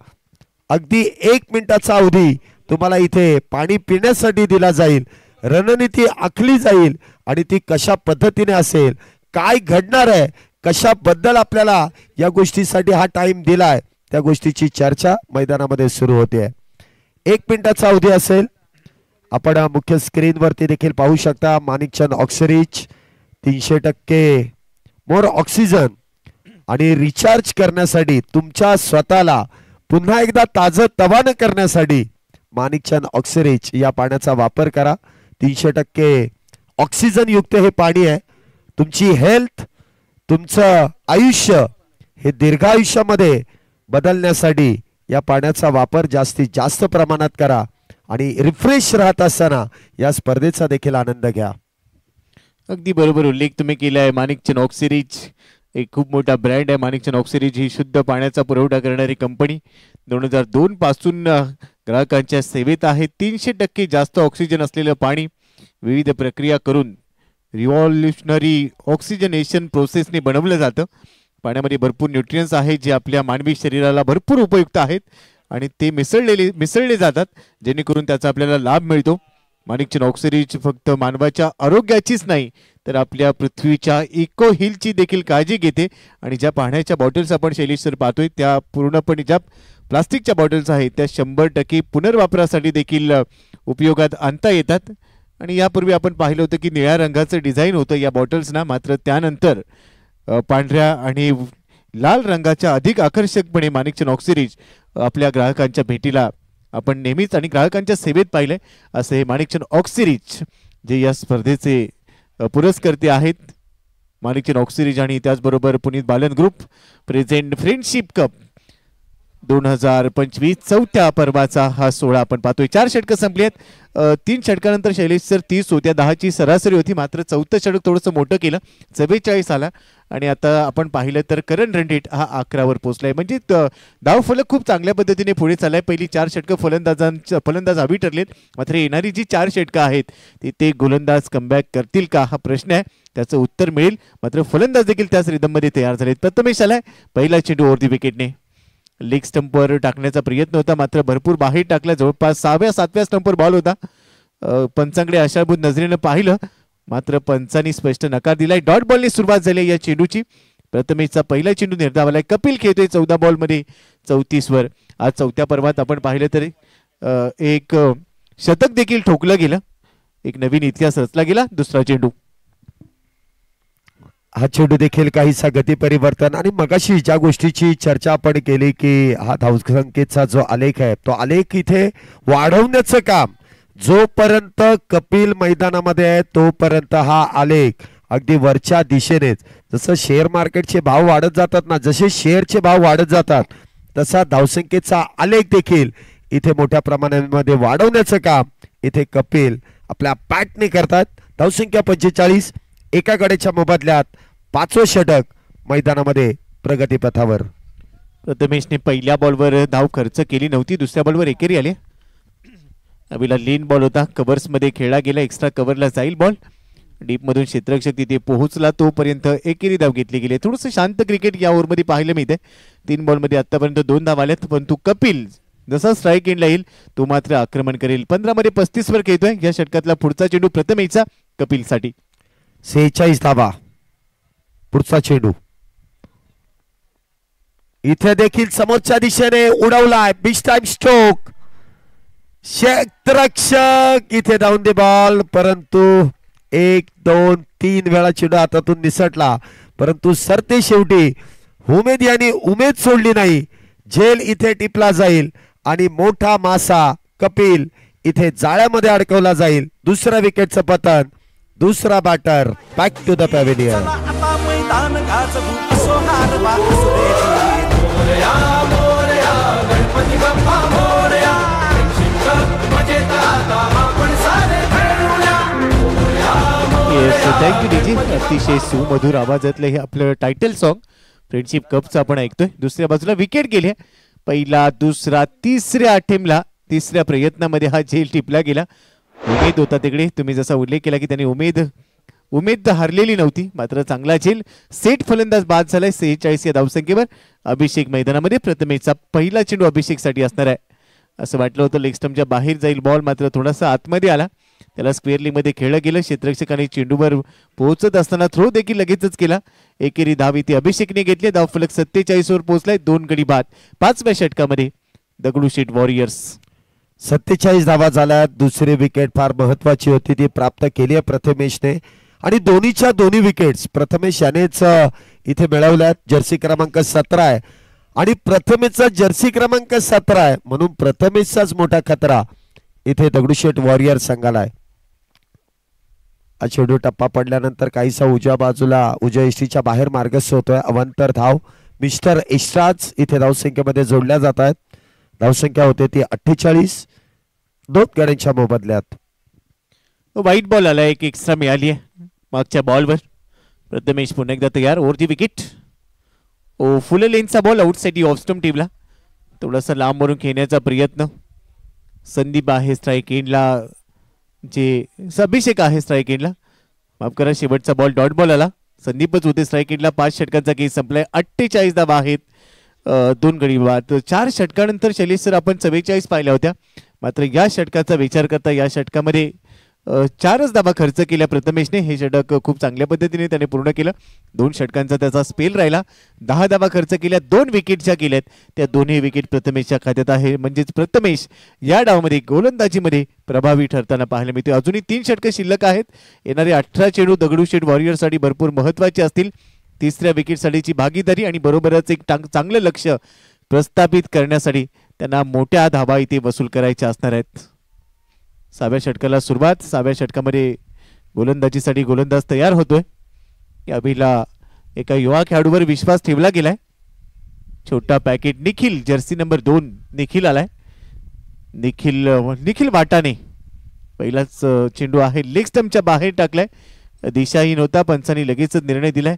अगदी 1 मिनिटाचा अवधी तुम्हाला इथे पाणी पिण्यासाठी दिला जाईल. रणनीती आखली जाईल आणि ती कशा पद्धतीने असेल, काय घडणार आहे, कशाबद्दल आपल्याला या गोष्टीसाठी हा टाइम दिलाय, त्या गोष्टीची चर्चा मैदानामध्ये सुरू होते. 1 मिनिटाचा अवधी असेल. आपण मुख्य स्क्रीन वरती देखील पाहू शकता माणिकचंद ऑक्सिरीज 300% मोर ऑक्सिजन आणि रिचार्ज करण्यासाठी, तुमच्या स्वतःला पुन्हा एकदा ताजं तवानं करण्यासाठी माणिकचंद ऑक्सिरीज या पाण्याचा वापर करा. 300% ऑक्सिजन युक्त हे पाणी आहे. तुमची हेल्थ, तुमचं आयुष्य हे दीर्घायुष्यामध्ये बदलण्यासाठी या पाण्याचा वापर जास्तीत जास्त प्रमाणात करा आणि रिफ्रेश राहत असताना या स्पर्धेचा देखील आनंद घ्या. अगदी बरोबर उल्लेख तुम्ही केला आहे. माणिकचंद ऑक्सिरीज एक खूप मोठा ब्रँड आहे. माणिकचंद ऑक्सिरीज ही शुद्ध पाण्याचा पुरवठा करणारी कंपनी 2002 पासून ग्राहकांच्या सेवेत आहे. 300% जास्त ऑक्सिजन असलेलं पाणी विविध प्रक्रिया करून रिव्हॉल्युशनरी ऑक्सिजनेशन प्रोसेसने बनवलं जातं. पाण्यामध्ये भरपूर न्यूट्रियन्स आहेत जे आपल्या मानवी शरीराला भरपूर उपयुक्त आहेत आणि ते मिसळले जातात जेणेकरून त्याचा आपल्याला लाभ मिळतो. माणिकचंद ऑक्सिरीज फक्त मानवाच्या आरोग्याचीच नाही तर आपल्या पृथ्वीच्या इको हिलची देखील काळजी घेते. आणि ज्या पाण्याच्या बॉटल्स आपण शैलेश सर पाहतोय त्या पूर्णपणे ज्या प्लास्टिकच्या बॉटल्स आहेत त्या 100% पुनर्वापरासाठी देखील उपयोगात आणता येतात. आणि यापूर्वी आपण पाहिलं होतं की निळ्या रंगाचं डिझाईन होतं या बॉटल्सना, मात्र त्यानंतर पांढऱ्या आणि लाल रंगाच्या अधिक आकर्षकपणे माणिकचंद ऑक्सिरीज आपल्या ग्राहकांच्या भेटीला आपण नेहमीच आणि ग्राहकांच्या सेवेत पाहिलंय. असे हे माणिकचंद ऑक्सिरीज जे या स्पर्धेचे पुरस्कर्ते आहेत. माणिकचंद ऑक्सिरीज आणि त्याचबरोबर Puneet Balan group present friendship cup 2025 चौथ्या पर्वाचा हा सोहळा आपण पाहतोय. 4 षटकं संपली आहेत. 3 षटकानंतर शैलेश सर 30 होत्या, 10ची सरासरी होती, मात्र 4थं षटक थोडंसं मोठं केलं, 44 आला. आणि आता आपण पाहिलं तर करंट रन रेट हा 11वर पोहोचलाय. म्हणजे धावफलक खूप चांगल्या पद्धतीने पुढे चाललाय. पहिली 4 षटकं फलंदाज हवी ठरलेत, मात्र येणारी जी 4 षटकं आहेत ते गोलंदाज कमबॅक करतील का हा प्रश्न आहे. त्याचं उत्तर मिळेल, मात्र फलंदाज देखील त्याच रिदममध्ये तयार झालेत. प्रथमेश आलाय, पहिला चेंडू ओव्हर दी विकेटने लेग स्टंपवर टाकण्याचा प्रयत्न होता, मात्र भरपूर बाहेर टाकला. जवळपास 6व्या-7व्या स्टंपवर बॉल होता. पंचांकडे आशाभूत नजरेनं पाहिलं, मात्र पंचांनी स्पष्ट नकार दिलाय. डॉट बॉलने सुरुवात झाली या चेंडूची. प्रथमेशचा पहिला चेंडू निर्धावलाय. कपिल खेळतोय 14 बॉलमध्ये 34वर. आज 4थ्या पर्वात आपण पाहिलं तर एक शतक देखील ठोकलं गेलं, एक नवीन इतिहास रचला गेला. दुसरा चेंडू, हा चेंडू देखील काहीसा गती परिवर्तन आणि मगाशी ज्या गोष्टीची चर्चा आपण केली की हा धावसंख्येचा जो आलेख आहे तो आलेख इथे वाढवण्याचं काम जोपर्यंत कपिल मैदानामध्ये आहे तोपर्यंत हा आलेख अगदी वरच्या दिशेनेच, जसं शेअर मार्केटचे भाव वाढत जातात ना, जसे शेअरचे भाव वाढत जातात तसा धावसंख्येचा आलेख देखील इथे मोठ्या प्रमाणामध्ये वाढवण्याचं काम इथे कपिल आपल्या बॅटने करतात. धावसंख्या 45, एका गड्याच्या मोबदल्यात 5वं षटक मैदानामध्ये प्रगतीपथावर. प्रथमेशने पहिल्या बॉलवर धाव खर्च केली नव्हती, दुसऱ्या बॉलवर एकेरी आले. अभिला लेन बॉल होता, कव्हर्स मध्ये खेळला गेला, एक्स्ट्रा कव्हरला जाईल बॉल. डीप मधून क्षेत्ररक्षक तिथे पोहोचला तोपर्यंत एकेरी धाव घेतली गेली. थोडंसं शांत क्रिकेट या ओव्हरमध्ये पाहायला मिळते. 3 बॉलमध्ये आतापर्यंत 2 धाव आल्यात, परंतु कपिल जसा स्ट्राईक एंडला येईल तो मात्र आक्रमण करेल. 15 मध्ये 35 वर खेळतोय. या षटकातला पुढचा चेंडू प्रथमेशचा कपिलसाठी. 46 धावा. पुढचा चेंडू इथे देखील समोरच्या दिशेने उडवलाय. Big time stroke. क्षेत्ररक्षक इथे डाऊन द बॉल, परंतु 1 2 3 वेळा चेंडू हातातून निसटला, परंतु सरते शेवटी उमेद यांनी उमेद सोडली नाही. झेल इथे टिपला जाईल आणि मोठा मासा कपिल इथे जाळ्यामध्ये अडकवला जाईल. दुसऱ्या विकेटचं पतन. दुसरा batter back to the pavilion. आता मैदान गाजवू असो हार वा असो दे. मोरया मोरया गणपती बाप्पा मोरया. मजेत आता आपण सारे खेळूया. थँक्यू डीजी. अतिशय सुमधुर आवाजातलं हे आपलं टायटल सॉन्ग फ्रेंडशिप कपचं आपण ऐकतोय. दुसऱ्या बाजूला विकेट गेले. पहिला, दुसरा, तिसऱ्या अटेम्प्टला, तिसऱ्या प्रयत्नामध्ये हा झेल टिपला गेला. उमेद होता तिकडे, तुम्ही जसा उल्लेख केला की त्यांनी उमेद हरलेली नव्हती, मात्र चांगला झेल. सेट फलंदाज बाद झालाय 46 या धावसंख्येवर. अभिषेक मैदानामध्ये प्रथमेशचा पहिला चेंडू अभिषेकसाठी असणार आहे. असं वाटलं होतं लेग स्टंपच्या बाहेर जाईल बॉल, मात्र थोडासा आतमध्ये आला. त्याला स्क्वेअर लीग मध्ये खेळलं गेलं. क्षेत्ररक्षकाने चेंडूवर पोहोचत असताना थ्रो देखील लगेचच केला. एकेरी धाव इथे अभिषेकने घेतली. धावफलक 47 वर पोहोचलाय. 2 गडी बाद. 5व्या षटकामध्ये दगडूशेठ वॉरियर्स. 47 धावा झाल्या. दुसरी विकेट फार महत्वाची होती, ती प्राप्त केली आहे प्रथमेशने. आणि दोन्हीच्या दोन्ही विकेट्स प्रथमेश यानेच इथे मिळवल्यात. जर्सी क्रमांक 17 आहे आणि प्रथमेशचा जर्सी क्रमांक 17 आहे, म्हणून प्रथमेशचाच मोठा खतरा इथे दगडूशेठ वॉरियर संघाला आहे. चेंडू टप्पा पडल्यानंतर काहीसा उजव्या बाजूला उजव्या एसटीच्या बाहेर मार्गस्थ होतोय. अवांतर धाव मिस्टर एक्स्ट्राज इथे धावसंख्येमध्ये जोडल्या जात आहेत. धावसंख्या होते ती 48. 2 गड्यांच्या मोबदल्यात. वाईट बॉल आला, एक एक्स्ट्रा मिळाली आहे मागच्या बॉलवर. प्रथमेश पुन्हा एकदा तयार. Over the wicket. फुल लेनचा बॉल आउटसाइड ऑफ स्टंप टीमला. थोडासा लांबवरून खेळण्याचा प्रयत्न. संदीप आहे स्ट्राईक एंडला, जे अभिषेक आहे स्ट्राईक एंडला. माफ करा, शेवटचा बॉल डॉट बॉल आला. संदीपच होते स्ट्राईक एंडला. 5 षटकांचा केस संपलाय. 48 धावा आहेत. 2 गडी बाद. 4 षटकानंतर शैलेश सर आपण 44 पाहिल्या होत्या, मात्र या षटकाचा विचार करता या षटकामध्ये 4च धावा खर्च केल्या प्रथमेशने. हे षटक खूप चांगल्या पद्धतीने त्याने पूर्ण केलं. 2 षटकांचा त्याचा स्पेल राहिला. 10 धावा खर्च केल्या. 2 विकेटच्या केल्यात. त्या दोन्ही विकेट प्रथमेशच्या खात्यात आहे. म्हणजेच प्रथमेश या डावामध्ये गोलंदाजीमध्ये प्रभावी ठरताना पाहायला मिळते. अजूनही 3 षटकं शिल्लक आहेत. येणारे 18 चेंडू दगडूशेठ वॉरियर्ससाठी भरपूर महत्वाचे असतील. तिसऱ्या विकेटसाठीची भागीदारी आणि बरोबरच एक चांगलं लक्ष प्रस्थापित करण्यासाठी त्यांना मोठ्या धावा इथे वसूल करायच्या असणार आहेत. 6व्या षटकाला सुरुवात. 6व्या षटकामध्ये गोलंदाजीसाठी गोलंदाज तयार होतोय. अभिला एका युवा खेळाडूवर विश्वास ठेवला गेलाय. छोटा packet Nikhil, Jersey number 2 Nikhil आलाय. निखिल वाटाने पहिलाच चेंडू आहे लेग स्टंपच्या बाहेर टाकलाय. दिशाहीन होता. पंचांनी लगेचच निर्णय दिलाय.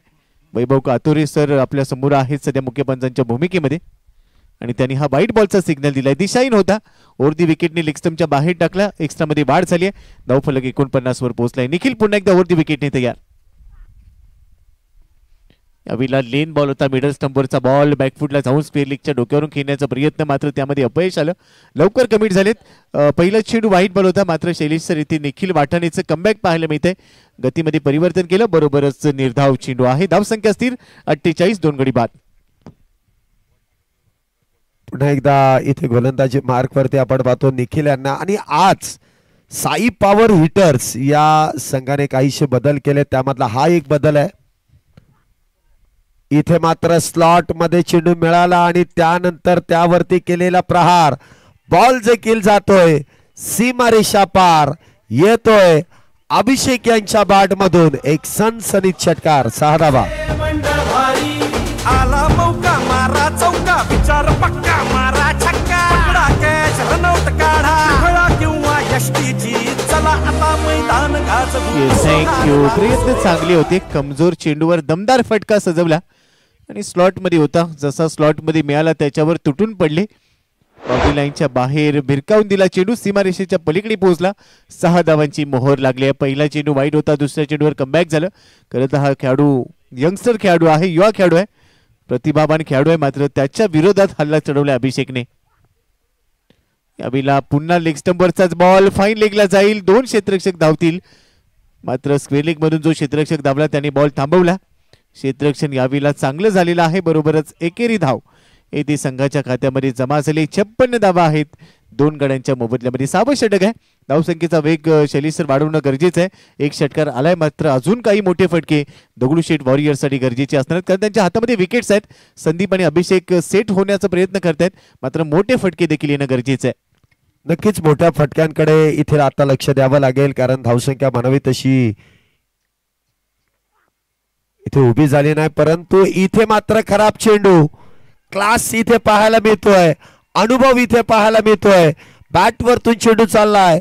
वैभव कातोरे सर आपल्या समोर आहेत सध्या मुख्य पंचांच्या भूमिकेमध्ये आणि त्यांनी हा वाईट बॉलचा सिग्नल दिलाय. दिशाहीन होता. ओव्हर दी विकेटने लेग स्टंपच्या बाहेर टाकला. एक्स्ट्रा मध्ये वाढ झाली आहे. धावफलक 49 वर पोहोचलाय. निखिल पुन्हा एकदा ओव्हर दी विकेटने तयार. अभिला लेन बॉल होता. मिडल स्टंपवरचा बॉल बॅकफुटला जाऊन स्पेअर लेगच्या डोक्यावरून खेळण्याचा प्रयत्न, मात्र त्यामध्ये अपयश आलं. लवकर कमिट झालेत. पहिला चेंडू वाईट बॉल होता, मात्र शैलेश सर इथे निखिल वाटाणेचं कमबॅक पाहायला मिळतंय. गतीमध्ये परिवर्तन केलं. बरोबरच निर्धाव चेंडू आहे. धावसंख्या स्थिर 48. 2 गडी बाद. पुन्हा एकदा इथे गोलंदाजी मार्क वरती आपण पाहतो निखिल यांना. आणि आज साई पॉवर हिटर्स या संघाने काहीशे बदल केले, त्यामधला हा एक बदल आहे. इथे मात्र स्लॉट मध्ये चेंडू मिळाला आणि त्यानंतर त्यावरती केलेला प्रहार. बॉल देखील जातोय सीमारेषा पार. येतोय अभिषेक यांच्या बॅट मधून एक सनसनीत षटकार. 6 धावा. आला मौका मारा चौका. विचार पक्का मारा छक्का. पकडा कॅच रनआउट काढा. खेळा किंवा यष्टीची चला आता मैदान गाजवू. थँक्यू. प्रयत्न चांगले होते. कमजोर चेंडूवर दमदार फटका सजवला. आणि स्लॉट मध्ये होता, जसा स्लॉट मध्ये मिळाला त्याच्यावर तुटून पडले. बाउंड्री लाईनच्या बाहेर भिरकावून दिला चेंडू, सीमारेषेच्या पलीकडे पोहोचला. 6 धावांची मोहर लागली आहे. पहिला चेंडू वाईट होता, दुसऱ्या चेंडूवर कमबॅक झालं. खरं तर हा खेळाडू यंगस्टर खेळाडू आहे, युवा खेळाडू आहे, प्रतिभावान खेळाडू आहे, मात्र त्याच्या विरोधात हल्ला चढवला अभिषेकने. यावेळेला पुन्हा लेग स्टंपवरचाच बॉल फाईन लेगला जाईल. 2 क्षेत्ररक्षक धावतील, मात्र स्क्वेअर लेग मधून जो क्षेत्ररक्षक धावला त्याने बॉल थांबवला. क्षेत्ररक्षण यावेळेला चांगलं झालेलं आहे. बरोबरच एकेरी धाव येथे संघाच्या खात्यामध्ये जमा झाले. 56 धावा आहेत. 2 गड्यांच्या मोबदल्यामध्ये 6वं षटक आहे. धावसंख्येचा वेग शैलेशसर वाढवणं गरजेचं आहे. 1 षटकार आलाय, मात्र अजून काही मोठे फटके दगडूशेठ वॉरियर्ससाठी गरजेचे असणार आहेत, कारण त्यांच्या हातामध्ये विकेट्स आहेत. संदीप आणि अभिषेक सेट होण्याचा प्रयत्न करतायत, मात्र मोठे फटके देखील येणं गरजेचं आहे. नक्कीच मोठ्या फटक्यांकडे इथे आता लक्ष द्यावं लागेल, कारण धावसंख्या म्हणावी तशी इथे उभी झाली नाही. परंतु इथे मात्र खराब चेंडू, क्लास इथे पाहायला मिळतोय, अनुभव इथे पाहायला मिळतोय. बॅट वरतून चेंडू चाललाय,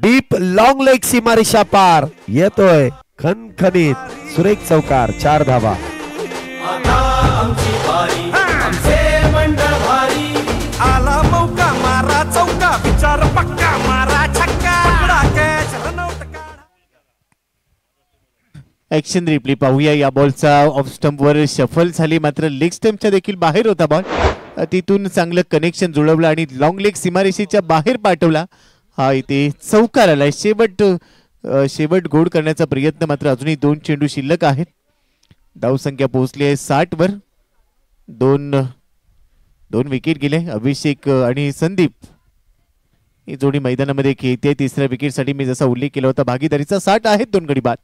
डीप लॉंग लेग सीमारेषा पार येतोय, खणखणीत सुरेख चौकार. 4 धावा. आता आमची बारी, आमचे मंडळ भारी. आला मौका मारा चौका, विचार पक्का मारा छक्का. पकडा कॅच, रनआउट काढा. ऍक्शन रिप्ले पाहूया. या बॉलचा ऑफ स्टंपवर शफल झाली, मात्र लेग स्टंपच्या देखील बाहेर होता बॉल. तिथून चांगलं कनेक्शन जुळवलं आणि लॉंग लेग सीमारेषेच्या बाहेर पाठवला. हा इथे चौकार आलाय. शेवट गोड करण्याचा प्रयत्न, मात्र अजूनही 2 चेंडू शिल्लक आहेत. धावसंख्या पोहोचली आहे 60 वर. 2 विकेट गेले. अभिषेक आणि संदीप ही जोडी मैदानामध्ये खेळते. 3ऱ्या विकेटसाठी मी जसा उल्लेख केला होता, भागीदारीचा 60 आहेत. 2 गडी बाद.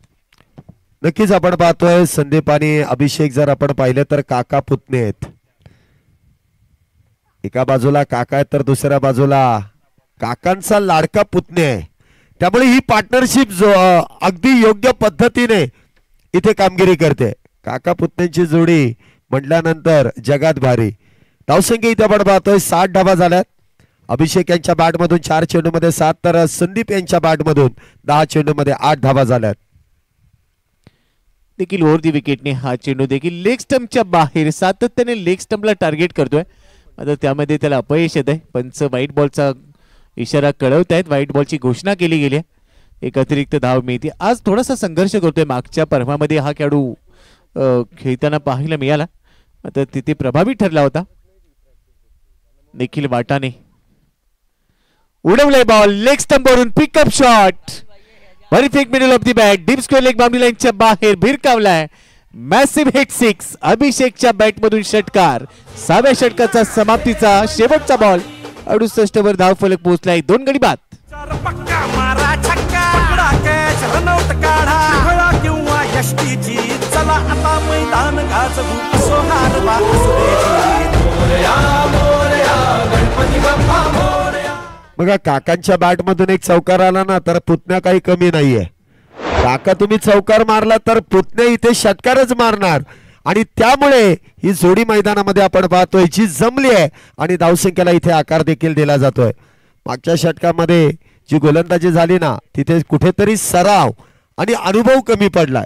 नक्कीच आपण पाहतोय संदीप आणि अभिषेक, जर आपण पाहिलं तर काका पुतणे आहेत. एका बाजूला काका आहेत तर दुसऱ्या बाजूला काकांचा लाडका पुतणे आहे. त्यामुळे ही पार्टनरशिप जो अगदी योग्य पद्धतीने इथे कामगिरी करते. काका पुतण्यांची जोडी म्हटल्यानंतर जगात भारी. धावसंख्या इथे आपण पाहतोय 60 धावा झाल्यात. अभिषेक यांच्या बॅटमधून 4 चेंडूमध्ये 7, तर संदीप यांच्या बॅटमधून 10 चेंडूमध्ये 8 धावा झाल्यात. देखील ओव्हर दी विकेटने हा चेंडू देखील लेग स्टंपच्या बाहेर, सातत्याने लेग स्टंपला टार्गेट करतोय, मात्र त्यामध्ये त्याला अपयश येत आहे. पंच व्हाईट बॉलचा इशारा कळवत आहेत. व्हाईट बॉलची घोषणा केली गेली आहे. एक अतिरिक्त धाव मिळते. आज थोडासा संघर्ष करतोय. मागच्या पर्वामध्ये हा खेळाडू खेळताना पाहायला मिळाला, मात्र तिथे प्रभावी ठरला होता. निखिल वाटाने उडवलंय बॉल लेग स्टंपवरून. Pickup shot, perfect middle of the bat, deep square leg boundary लाईनच्या बाहेर भिरकावलाय. Massive hit 6. अभिषेकच्या बॅटमधून षटकार. 6व्या षटकाचा समाप्तीचा शेवटचा बॉल. 68 वर धाव फलक पोहोचलाय. 2 गडी बाद. विचार पक्का मारा छक्का. पकडा कॅच, रनआउट काढा. खेळा किंवा यष्टीची, चला आता मैदान गाजवू. असो हार वा असो जीत. मोरया मोरया गणपती बाप्पा मोरया. बघा, काकांच्या बॅटमधून एक चौकार आला ना तर पुतण्या काही कमी नाहीये. काका तुम्ही चौकार मारला तर पुतण्या इथे षटकारच मारणार, आणि त्यामुळे ही जोडी मैदानामध्ये आपण पाहतोय जी जमली आहे, आणि धावसंख्येला इथे आकार देखील दिला जातोय. मागच्या षटकामध्ये जी गोलंदाजी झाली ना, तिथे कुठेतरी सराव आणि अनुभव कमी पडलाय.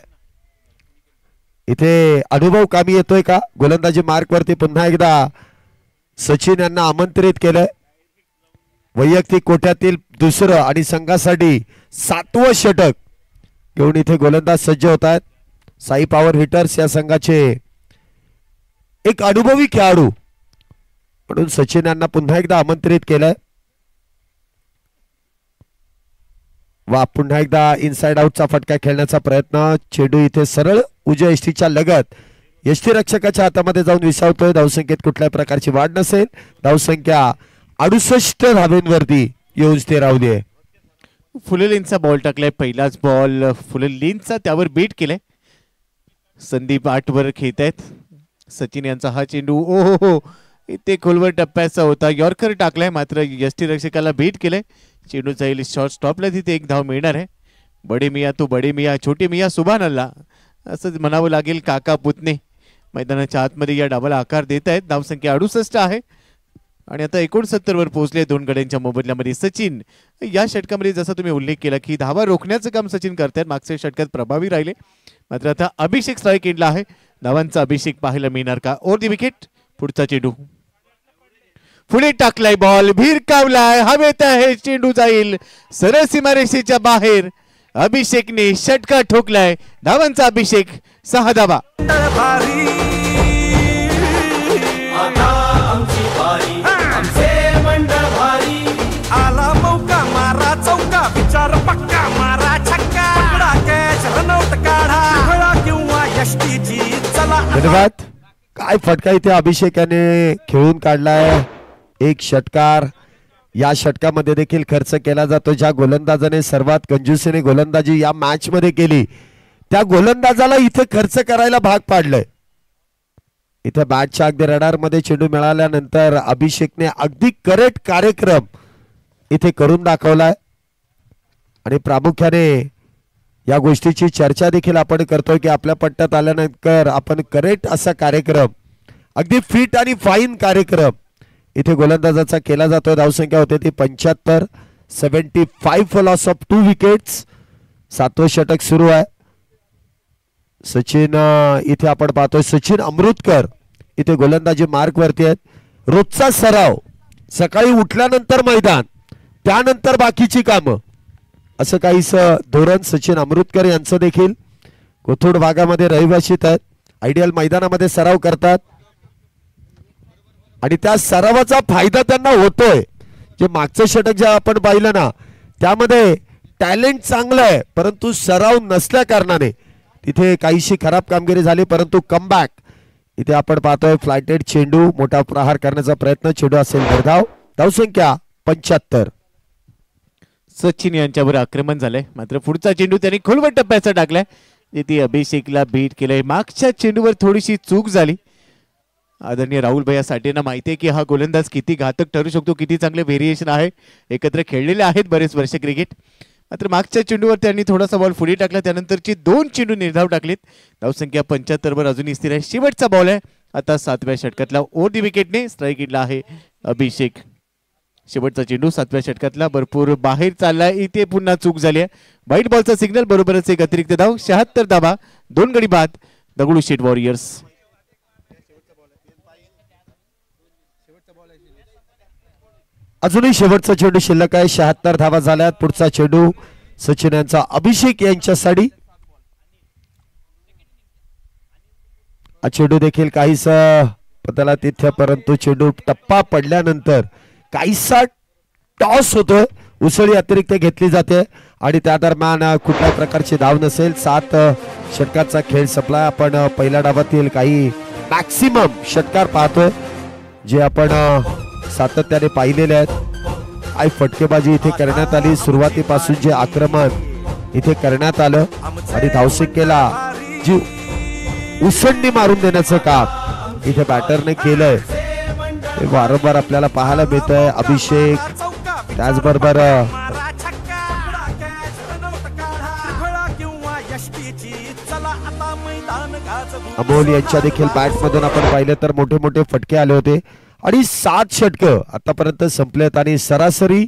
इथे अनुभव कामी येतोय का? गोलंदाजी मार्क वरती पुन्हा एकदा सचिन यांना आमंत्रित केलंय. वैयक्तिक कोट्यातील 2रं आणि संघासाठी 7वं षटक घेऊन इथे गोलंदाज सज्ज होत आहेत. साई पॉवर हिटर्स या संघाचे एक अनुभवी खेळाडू म्हणून सचिन यांना पुन्हा एकदा आमंत्रित केलंय. वा, पुन्हा एकदा इनसाइड आउटचा फटका खेळण्याचा प्रयत्न. चेंडू इथे सरळ उजव्या यष्टीच्या लगत यष्टी रक्षकाच्या हातामध्ये जाऊन विसावतोय. धावसंख्येत कुठल्याही प्रकारची वाढ नसेल. धावसंख्या 68 धावेंवरती येऊन स्थिर राहिली आहे. फुललेनचा बॉल टाकलाय. पहिलाच बॉल फुललेनचा, त्यावर बीट केलाय. संदीप 8 वर खेळतायत. सचिन यांचा हा चेंडू ओहो इथे खोलवर टप्प्याचा होता. यॉर्कर टाकलाय, मात्र यष्टीरक्षकाला बीट केलंय. चेंडू जाईल शॉर्ट स्टॉपला. तिथे 1 धाव मिळणार आहे. बडे मिया तू बडे मिया, छोटे मिया सुभान अल्लाह असंच म्हणावं लागेल. काका पुतणे मैदानाच्या आतमध्ये या डावाला आकार देत आहेत. धावसंख्या 68 आहे आणि आता 69 वर पोहोचले. 2 गड्यांच्या मोबदल्यामध्ये सचिन. या षटकामध्ये जसा तुम्ही उल्लेख केला की धावा रोखण्याचं काम सचिन करतात. मागच्या षटकात प्रभावी राहिले, मात्र आता अभिषेक स्ट्राईक एंडला आहे. धावांचा अभिषेक पाहायला मिळणार का? Over the wicket. पुढचा चेंडू पुढे टाकलाय, बॉल भिरकावलाय, हवेत आहे, चेंडू जाईल सरळ सीमारेषेच्या बाहेर. अभिषेकने षटका ठोकलाय, धावांचा अभिषेक, 6 धावा. भारी आता आमची बारी, आमचे मंडळ भारी. आला मौका मारा चौका, विचार पक्का मारा छक्का. पकडा कॅच रनआउट काढा, फळा किंवा यष्टीची चला. धन्यवाद. काय फटका इथे अभिषेक याने खेळून काढलाय. एक षटकार. या षटकामध्ये देखील खर्च केला जातो. ज्या गोलंदाजाने सर्वात कंजूसीने गोलंदाजी या मॅच मध्ये केली त्या गोलंदाजाला इथे खर्च करायला भाग पाडलंय. इथे बॅटच्या अगदी रडार मध्ये चेंडू मिळाल्यानंतर अभिषेकने अगदी करेक्ट कार्यक्रम इथे करून दाखवलाय. आणि प्रामुख्याने या गोष्टीची चर्चा देखील आपण करतोय की आपल्या पट्ट्यात आल्यानंतर आपण करेक्ट असा कार्यक्रम, अगदी फिट आणि फाईन कार्यक्रम इथे गोलंदाजाचा केला जातोय. धावसंख्या होते ती 75. 75 फॉर लॉस ऑफ 2 विकेट्स. 7वं षटक सुरू आहे. सचिन इथे आपण पाहतोय, सचिन अमृतकर इथे गोलंदाजी मार्क वरती आहेत. रोजचा सराव, सकाळी उठल्यानंतर मैदान, त्यानंतर बाकीची कामं, असं काहीच धोरण सचिन अमृतकर यांचं देखील. कोथरूड भागामध्ये रहिवासीत आहेत. आयडियल मैदानामध्ये सराव करतात आणि त्या सरावाचा फायदा त्यांना होतोय. जे मागचं षटक जे आपण पाहिलं ना, त्यामध्ये टॅलेंट चांगलं आहे, परंतु सराव नसल्या कारणाने तिथे काहीशी खराब कामगिरी झाली. परंतु कमबॅक इथे आपण पाहतोय. फ्लायटेड चेंडू, मोठा प्रहार करण्याचा प्रयत्न, चेंडू असेल निर्धाव. धावसंख्या 75. सचिन यांच्यावर आक्रमण झालंय, मात्र पुढचा चेंडू त्यांनी खोलवर टप्प्याचा टाकलाय, ती अभिषेकला बीट केलंय. मागच्या चेंडूवर थोडीशी चूक झाली. आदरणीय राहुल भैया साठेंना माहिती आहे की हा गोलंदाज किती घातक ठरू शकतो, किती चांगले व्हेरिएशन आहे. एकत्र खेळलेले आहेत बरेच वर्ष क्रिकेट. मात्र मागच्या चेंडूवर त्यांनी थोडासा बॉल पुढे टाकला, त्यानंतरची 2 चेंडू निर्धाव टाकलेत. धावसंख्या 75 वर अजूनही स्थिर आहे. शेवटचा बॉल आहे आता 7व्या षटकातला. ओव्हर दी विकेटने स्ट्राईक इडला आहे अभिषेक. शेवटचा चेंडू 7व्या षटकातला भरपूर बाहेर चाललाय. इथे पुन्हा चूक झाली आहे. व्हाईट बॉलचा सिग्नल, बरोबरच एक अतिरिक्त धाव. 76 धावा, 2 गडी बाद दगडूशेठ वॉरियर्स. अजूनही शेवटचा चेंडू शिल्लक आहे. 76 धावा झाल्यात. पुढचा चेंडू सचिन यांचा अभिषेक यांच्यासाठी. हा चेंडू देखील काहीच पताला तिथे, परंतु चेंडू टप्पा पडल्यानंतर काहीसा टॉस होतोय. उसळी अतिरिक्त घेतली जाते आणि त्या दरम्यान कुठल्याही प्रकारची धाव नसेल. 7 षटकाचा खेळ संपला. आपण पहिल्या डावातील काही मॅक्सिमम षटकार पाहतोय जे आपण सातत्याने पाहिलेले आहेत. आई फटकेबाजी इथे करण्यात आली. सुरुवातीपासून जे आक्रमण इथे करण्यात आलं आणि धावसंख्येला जी उसंडी मारून देण्याचं काम इथे बॅटरने केलंय ते वारंवार आपल्याला पाहायला मिळतंय. अभिषेक त्याचबरोबर अमोल यांच्या देखील बॅट मधून आपण पाहिलं तर मोठे मोठे फटके आले होते. आणि 7 षटकं आतापर्यंत संपलेत आणि सरासरी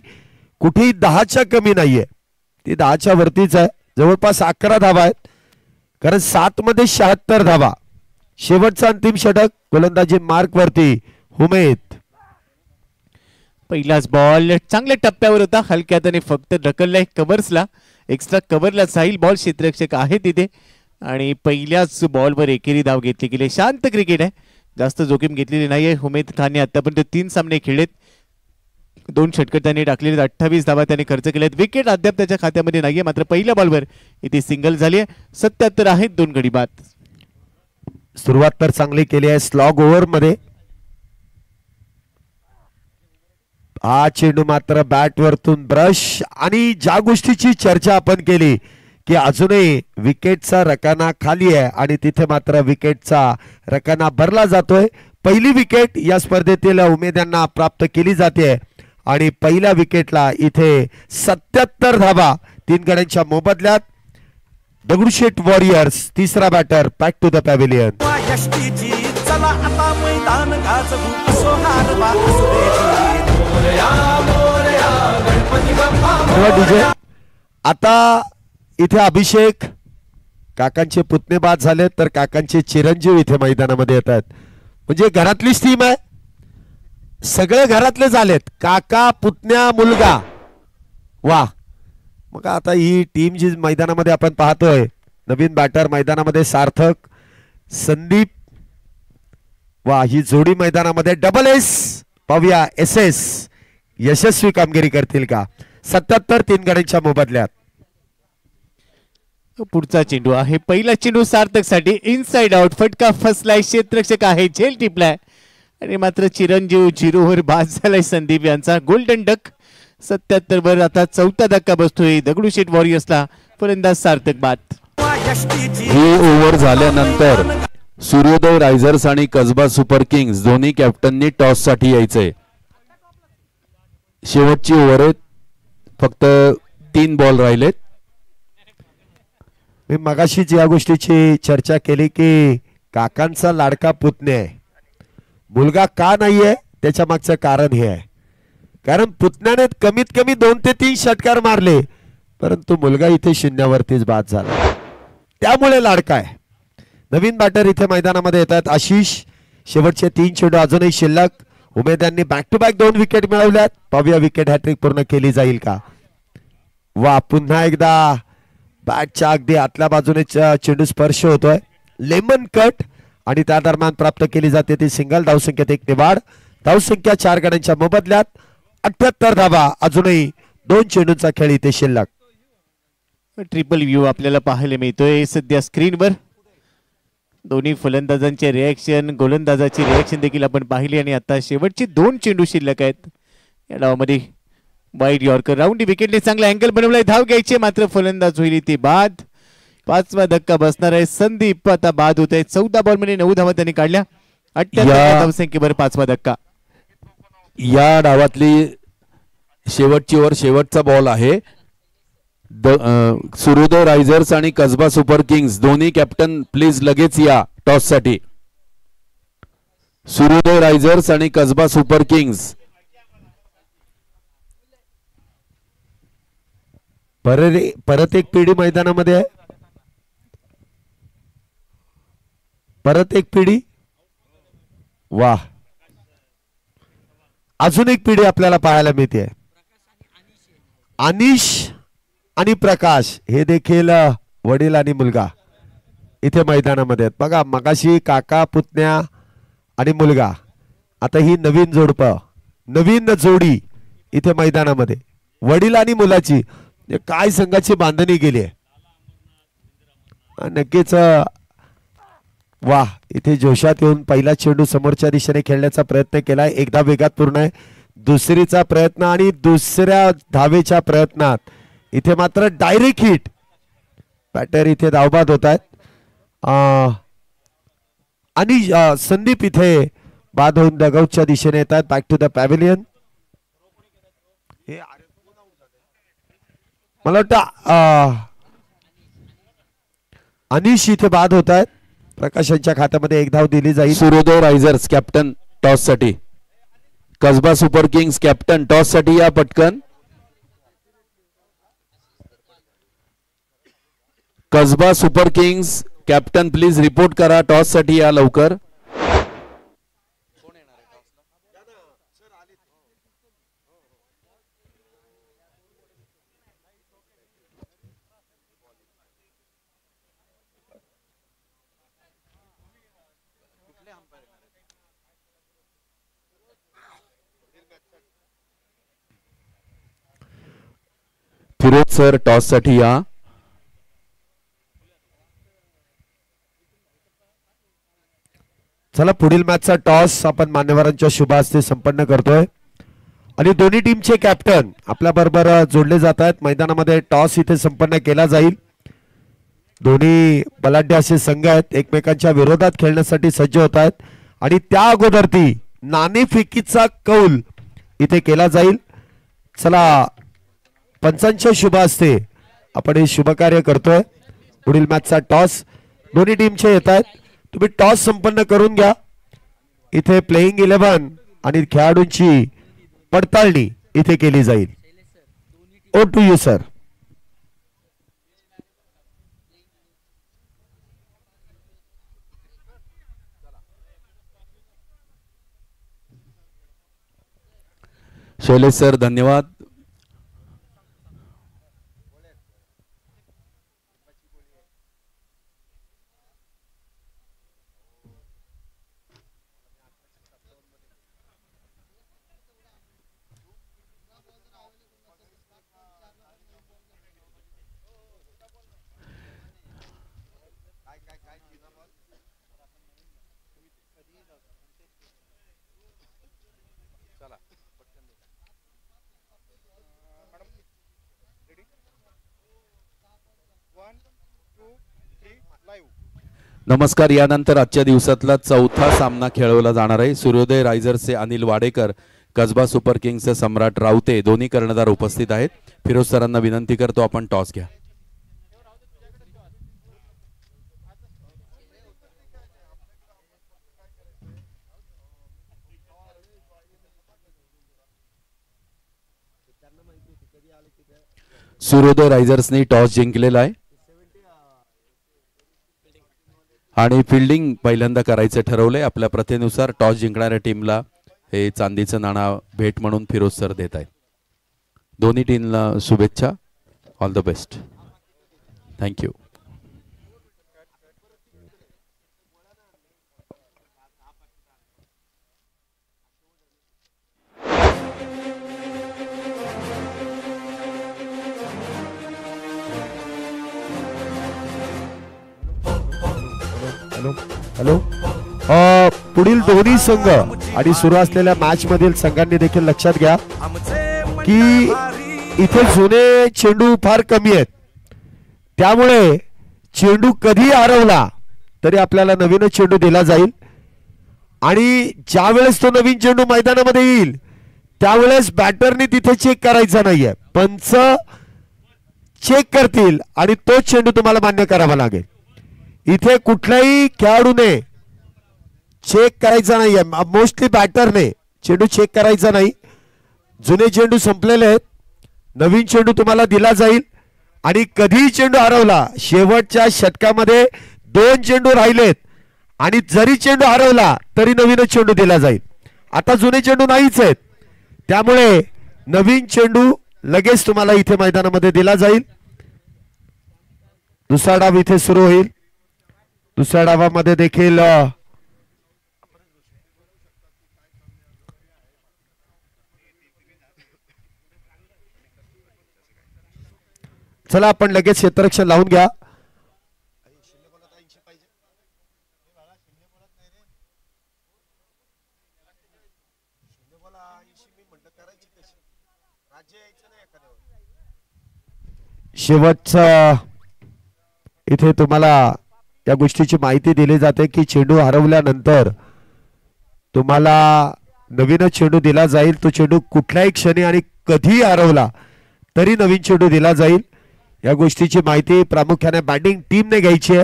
कुठेही 10च्या कमी नाहीये. ती 10च्या वरतीच आहे. जवळपास 11 धावा आहेत, कारण 7 मध्ये 76 धावा. शेवटचा अंतिम षटक गोलंदाजी मार्क वरती हुमेद. पहिलाच बॉल चांगल्या टप्प्यावर होता, हलक्यात फक्त ढकललाय कव्हर्सला. एक्स्ट्रा कव्हरला जाईल बॉल. क्षेत्ररक्षक आहे तिथे आणि पहिल्याच बॉलवर एकेरी धाव घेतली गेली. शांत क्रिकेट आहे, जास्त जोखीम घेतलेली नाहीये. हुमेद खानने आतापर्यंत 3 सामने खेळलेत. 2 षटकर त्यांनी टाकलेले. 28 धावा त्यांनी खर्च केल्यात. विकेट अद्याप त्याच्या खात्यामध्ये नाहीये, मात्र पहिल्या बॉलवर इथे सिंगल झाली आहे. 77 आहेत, 2 गडी बाद. सुरुवात तर चांगली केली आहे स्लॉग ओव्हर मध्ये. हा चेंडू मात्र बॅट वरतून ब्रश आणि ज्या गोष्टीची चर्चा आपण केली की अजूनही विकेटचा रकाना खाली आहे आणि तिथे मात्र विकेटचा रकाना भरला जातोय. पहिली विकेट या स्पर्धेतील उमेद्यांना प्राप्त केली जाते आणि पहिल्या विकेटला इथे 77 धावा 3 गड्यांच्या मोबदल्यात. दगडूशेठ वॉरियर्स तिसरा batter back to the pavilion. आता इथे अभिषेक काकांचे पुतणे बाद झाले तर काकांचे चिरंजीव इथे मैदानामध्ये येतात. म्हणजे घरातलीच टीम आहे, सगळे घरातले झालेत, काका पुतण्या मुलगा. वा, मग आता ही टीम जी मैदानामध्ये आपण पाहतोय, नवीन बॅटर मैदानामध्ये सार्थक, संदीप. वा, ही जोडी मैदानामध्ये डबल एस. पाहूया एस एस यशस्वी कामगिरी करतील का. 77 3 गड्यांच्या मोबदल्यात. पुढचा चेंडू आहे, पहिला चेंडू सार्थक साठी, इनसाइड आउट, फटका फसलाय, क्षेत्ररक्षक आहे, झेल टिपलाय आणि मात्र चिरंजीव 0 वर बाद झालाय संदीप यांचा. Golden duck. 77 वर आता चौथा धक्का बसतोय दगडूशेठ वॉरियर्सला. फलंदाज सार्थक बाद. ही ओव्हर झाल्यानंतर सूर्योदय रायझर्स आणि कसबा सुपर किंग्स दोन्ही कॅप्टननी टॉस साठी यायचंय. शेवटची ओव्हर आहे, फक्त 3 बॉल राहिलेत. मी मगाशीच या गोष्टीची चर्चा केली की काकांचा लाडका पुतणे आहे, मुलगा का नाहीये त्याच्या मागचं कारण हे आहे, कारण पुतण्याने कमीत कमी 2 ते 3 षटकार मारले, परंतु मुलगा इथे शून्यावरतीच बाद झाला, त्यामुळे लाडका आहे. नवीन बॅटर इथे मैदानामध्ये येतात आशिष. शेवटचे 3 चेंडू अजूनही शिल्लक. उमेद यांनी बॅक टू बॅक 2 विकेट मिळवल्यात. पाहूया विकेट हॅट्रिक पूर्ण केली जाईल का. वा, पुन्हा एकदा बॅटच्या अगदी आतल्या बाजूने चेंडू स्पर्श होतोय, लेमन कट, आणि त्या दरम्यान प्राप्त केली जाते ती सिंगल. धावसंख्येत 1 ने वाढ. धावसंख्या 4 गड्यांच्या मोबदल्यात. 78 धावा. अजूनही 2 चेंडूंचा खेळ इथे शिल्लक. ट्रिपल व्ह्यू आपल्याला पाहायला मिळतोय सध्या स्क्रीनवर. दोन्ही फलंदाजांचे रिएक्शन, गोलंदाजाची रिएक्शन देखील आपण पाहिली आणि आता शेवटचे 2 चेंडू शिल्लक आहेत या डावामध्ये. वाईड यॉर्कर, राऊंड विकेटने चांगला अँगल बनवलाय, धाव घ्यायचे, मात्र फलंदाज होईल ते बाद. 5वा धक्का बसणार आहे. संदीप आता बाद होत आहे. 14 बॉल मध्ये 9 धावा त्यांनी काढल्या. 78 धावसंख्येवर 5वा धक्का. या डावातली शेवटची ओव्हर, शेवटचा बॉल आहे. सूर्योदय रायझर्स आणि कसबा सुपर किंग्स दोन्ही कॅप्टन प्लीज लगेच या टॉस साठी. सूर्योदय रायझर्स आणि कसबा सुपर किंग्स. परत एक पिढी मैदानामध्ये आहे. परत एक पिढी. वाह, अजून एक पिढी आपल्याला पाहायला मिळते. अनिश आणि प्रकाश हे देखील वडील आणि मुलगा इथे मैदानामध्ये आहेत. बघा, मगाशी काका पुतण्या आणि मुलगा, आता ही नवीन जोडपं, नवीन जोडी इथे मैदानामध्ये, वडील आणि मुलाची काय संघाची बांधणी केली आहे. नक्कीच वाह, इथे जोशात येऊन पहिला चेंडू समोरच्या दिशेने खेळण्याचा प्रयत्न केलाय. एकदा वेगात पूर्ण आहे. दुसरीचा प्रयत्न आणि दुसऱ्या धावेच्या प्रयत्नात इथे मात्र डायरेक्ट हिट. बॅटर इथे धावबाद होत आहेत आणि संदीप इथे बाद होऊन डगआउटच्या दिशेने येतात. Back to the pavilion. मला वाटतं अनिश इथे बाद होत आहेत. प्रकाशांच्या खात्यामध्ये 1 धाव दिली जाईल. सूर्योदय रायझर्स कॅप्टन टॉस साठी. Kasba super Kings captain toss साठी या पटकन. Kasba super Kings captain please report करा, टॉस साठी या लवकर. फिरोज सर टॉस साठी या. चला, पुढील मॅचचा टॉस आपण मान्यवरांच्या शुभ हस्ते संपन्न करतोय आणि दोन्ही टीमचे कॅप्टन आपल्या बरोबर जोडले जात आहेत. मैदानामध्ये टॉस इथे संपन्न केला जाईल. दोन्ही बलाढ्य असे संघ आहेत, एकमेकांच्या विरोधात खेळण्यासाठी सज्ज होत आहेत आणि त्या अगोदर ती नाणेफेकीचा कौल इथे केला जाईल. चला, पंचांच्या शुभ हस्ते आपण हे शुभ कार्य करतोय. पुढील मॅचचा टॉस दोन्ही टीमचे येत आहेत. तुम्ही टॉस संपन्न करून घ्या. इथे प्लेइंग 11 आणि खेळाडूंची पडताळणी इथे केली जाईल. Over to you sir. Shailesh sir धन्यवाद. नमस्कार. यानंतर आजच्या दिवसातला चौथा सामना खेळवला जाणार आहे. सूर्योदय रायझर्सचे अनिल वाडेकर, कसबा सुपर किंग्सचे सम्राट रावते दोन्ही कर्णधार उपस्थित आहेत. फिरोज सरांना विनंती करतो आपण टॉस घ्या. सूर्योदय रायझर्सने टॉस जिंकलेला आहे आणि फिल्डिंग पहिल्यांदा करायचं ठरवलंय. आपल्या प्रथेनुसार टॉस जिंकणाऱ्या टीमला हे चांदीचं नाणं भेट म्हणून फिरोज सर देत आहेत. दोन्ही टीमला शुभेच्छा. All the best. Thank you. Hello. पुढील दोन्ही संघ आणि सुरू असलेल्या मॅच मधील संघांनी देखील लक्षात घ्या की इथे जुने चेंडू फार कमी आहेत. त्यामुळे चेंडू कधी हरवला तरी आपल्याला नवीन चेंडू दिला जाईल आणि ज्या वेळेस तो नवीन चेंडू मैदानामध्ये येईल त्यावेळेस बॅटरने तिथे चेक करायचा नाहीये. पंच चेक करतील आणि तो चेंडू तुम्हाला मान्य करावा लागेल. इथे कुठल्याही खेळाडूने चेक करायचा नाहीये. मोस्टली बॅटरने चेंडू चेक करायचा नाही. जुने चेंडू संपलेले आहेत. नवीन चेंडू तुम्हाला दिला जाईल आणि कधीही चेंडू हरवला, शेवटच्या षटकामध्ये 2 चेंडू राहिलेत आणि जरी चेंडू हरवला तरी नवीन चेंडू दिला जाईल. आता जुने चेंडू नाहीच आहेत त्यामुळे नवीन चेंडू लगेच तुम्हाला इथे मैदानामध्ये दिला जाईल. दुसरा डाव इथे सुरू होईल. दुसऱ्या डावामध्ये देखील चला आपण लगेच क्षेत्ररक्षण लावून घ्या. शेवटचा इथे तुम्हाला या गोष्टीची माहिती दिली जाते की चेंडू हरवल्यानंतर तुम्हाला नवीन चेंडू दिला जाईल. तो चेंडू कुठल्याही क्षणी आणि कधी हरवला तरी नवीन चेंडू दिला जाईल. या गोष्टीची माहिती प्रामुख्याने बॅटिंग टीमने घ्यायची आहे.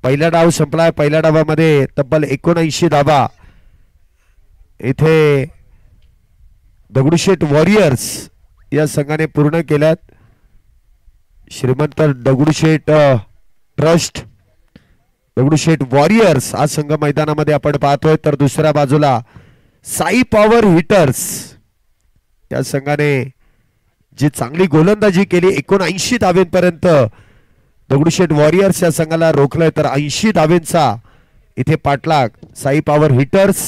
पहिला डाव संपलाय. पहिल्या डावामध्ये तब्बल 79 धावा इथे दगडूशेठ वॉरियर्स या संघाने पूर्ण केल्यात. श्रीमंत दगडूशेठ ट्रस्ट, दगडूशेठ वॉरियर्स हा संघ मैदानामध्ये आपण पाहतोय. तर दुसऱ्या बाजूला साई पॉवर हिटर्स या संघाने जी चांगली गोलंदाजी केली 79 धावेंपर्यंत दगडूशेठ वॉरियर्स या संघाला रोखलंय. तर 80 धावेंचा इथे पाठलाग साई पॉवर हिटर्स.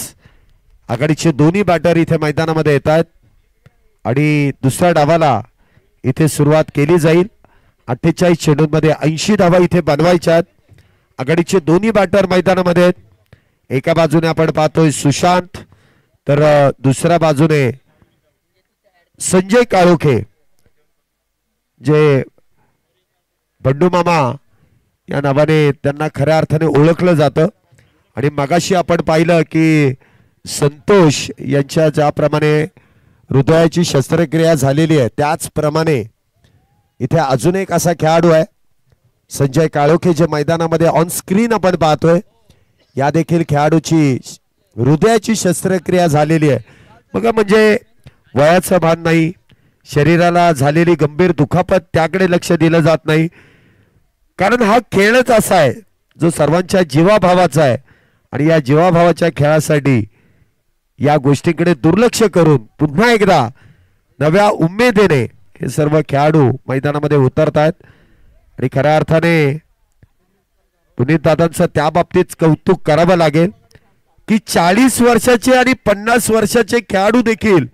आघाडीचे दोन्ही बॅटर इथे मैदानामध्ये येत आहेत आणि दुसऱ्या डावाला इथे सुरुवात केली जाईल. 48 चेंडूंमध्ये 80 धावा इथे बनवायच्या आहेत. आघाडीचे दोन्ही बॅटर मैदानामध्ये आहेत. एका बाजूने आपण पाहतोय सुशांत तर दुसऱ्या बाजूने संजय काळोखे जे बंडू मामा या नावाने त्यांना खऱ्या अर्थाने ओळखलं जातं. आणि मगाशी आपण पाहिलं की संतोष यांच्या ज्याप्रमाणे हृदयाची शस्त्रक्रिया झालेली आहे त्याचप्रमाणे इथे अजून एक असा खेळाडू आहे संजय काळोखे जे मैदानामध्ये ऑन स्क्रीन आपण पाहतोय. या देखील खेळाडूची हृदयाची शस्त्रक्रिया झालेली आहे. बघा म्हणजे वयाचं भान नाही, शरीराला झालेली गंभीर दुखापत त्याकडे लक्ष दिलं जात नाही. कारण हा खेळच असा आहे जो सर्वांच्या जीवाभावाचा आहे आणि या जीवाभावाच्या खेळासाठी या गोष्टीकडे दुर्लक्ष करून पुन्हा एकदा नव्या उमेदीने हे सर्व खेळाडू मैदानामध्ये उतरतायत आणि खऱ्या अर्थाने पुनीत दादांचं त्या बाबतीत कौतुक करावं लागेल की 40 वर्षाचे आणि 50 वर्षाचे खेळाडू देखील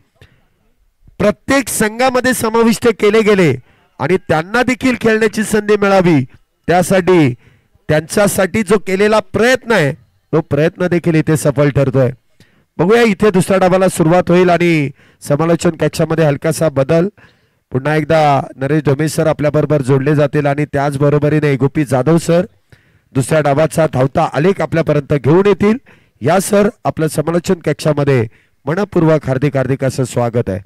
प्रत्येक संघामध्ये समाविष्ट केले गेले आणि त्यांना देखील खेळण्याची संधी मिळावी त्यासाठी त्यांच्यासाठी जो केलेला प्रयत्न आहे तो प्रयत्न देखील इथे सफल ठरतोय. बघूया इथे दुसऱ्या डावाला सुरुवात होईल आणि समालोचन कक्षामध्ये हलकासा बदल. पुन्हा एकदा नरेश डोमे सर आपल्या बरोबर जोडले जातील आणि त्याचबरोबरीने गोपी जाधव सर दुसऱ्या डावाचा धावता आलेख आपल्यापर्यंत घेऊन येतील. या सर आपल्या समालोचन कक्षामध्ये मनपूर्वक हार्दिक हार्दिक असं स्वागत आहे.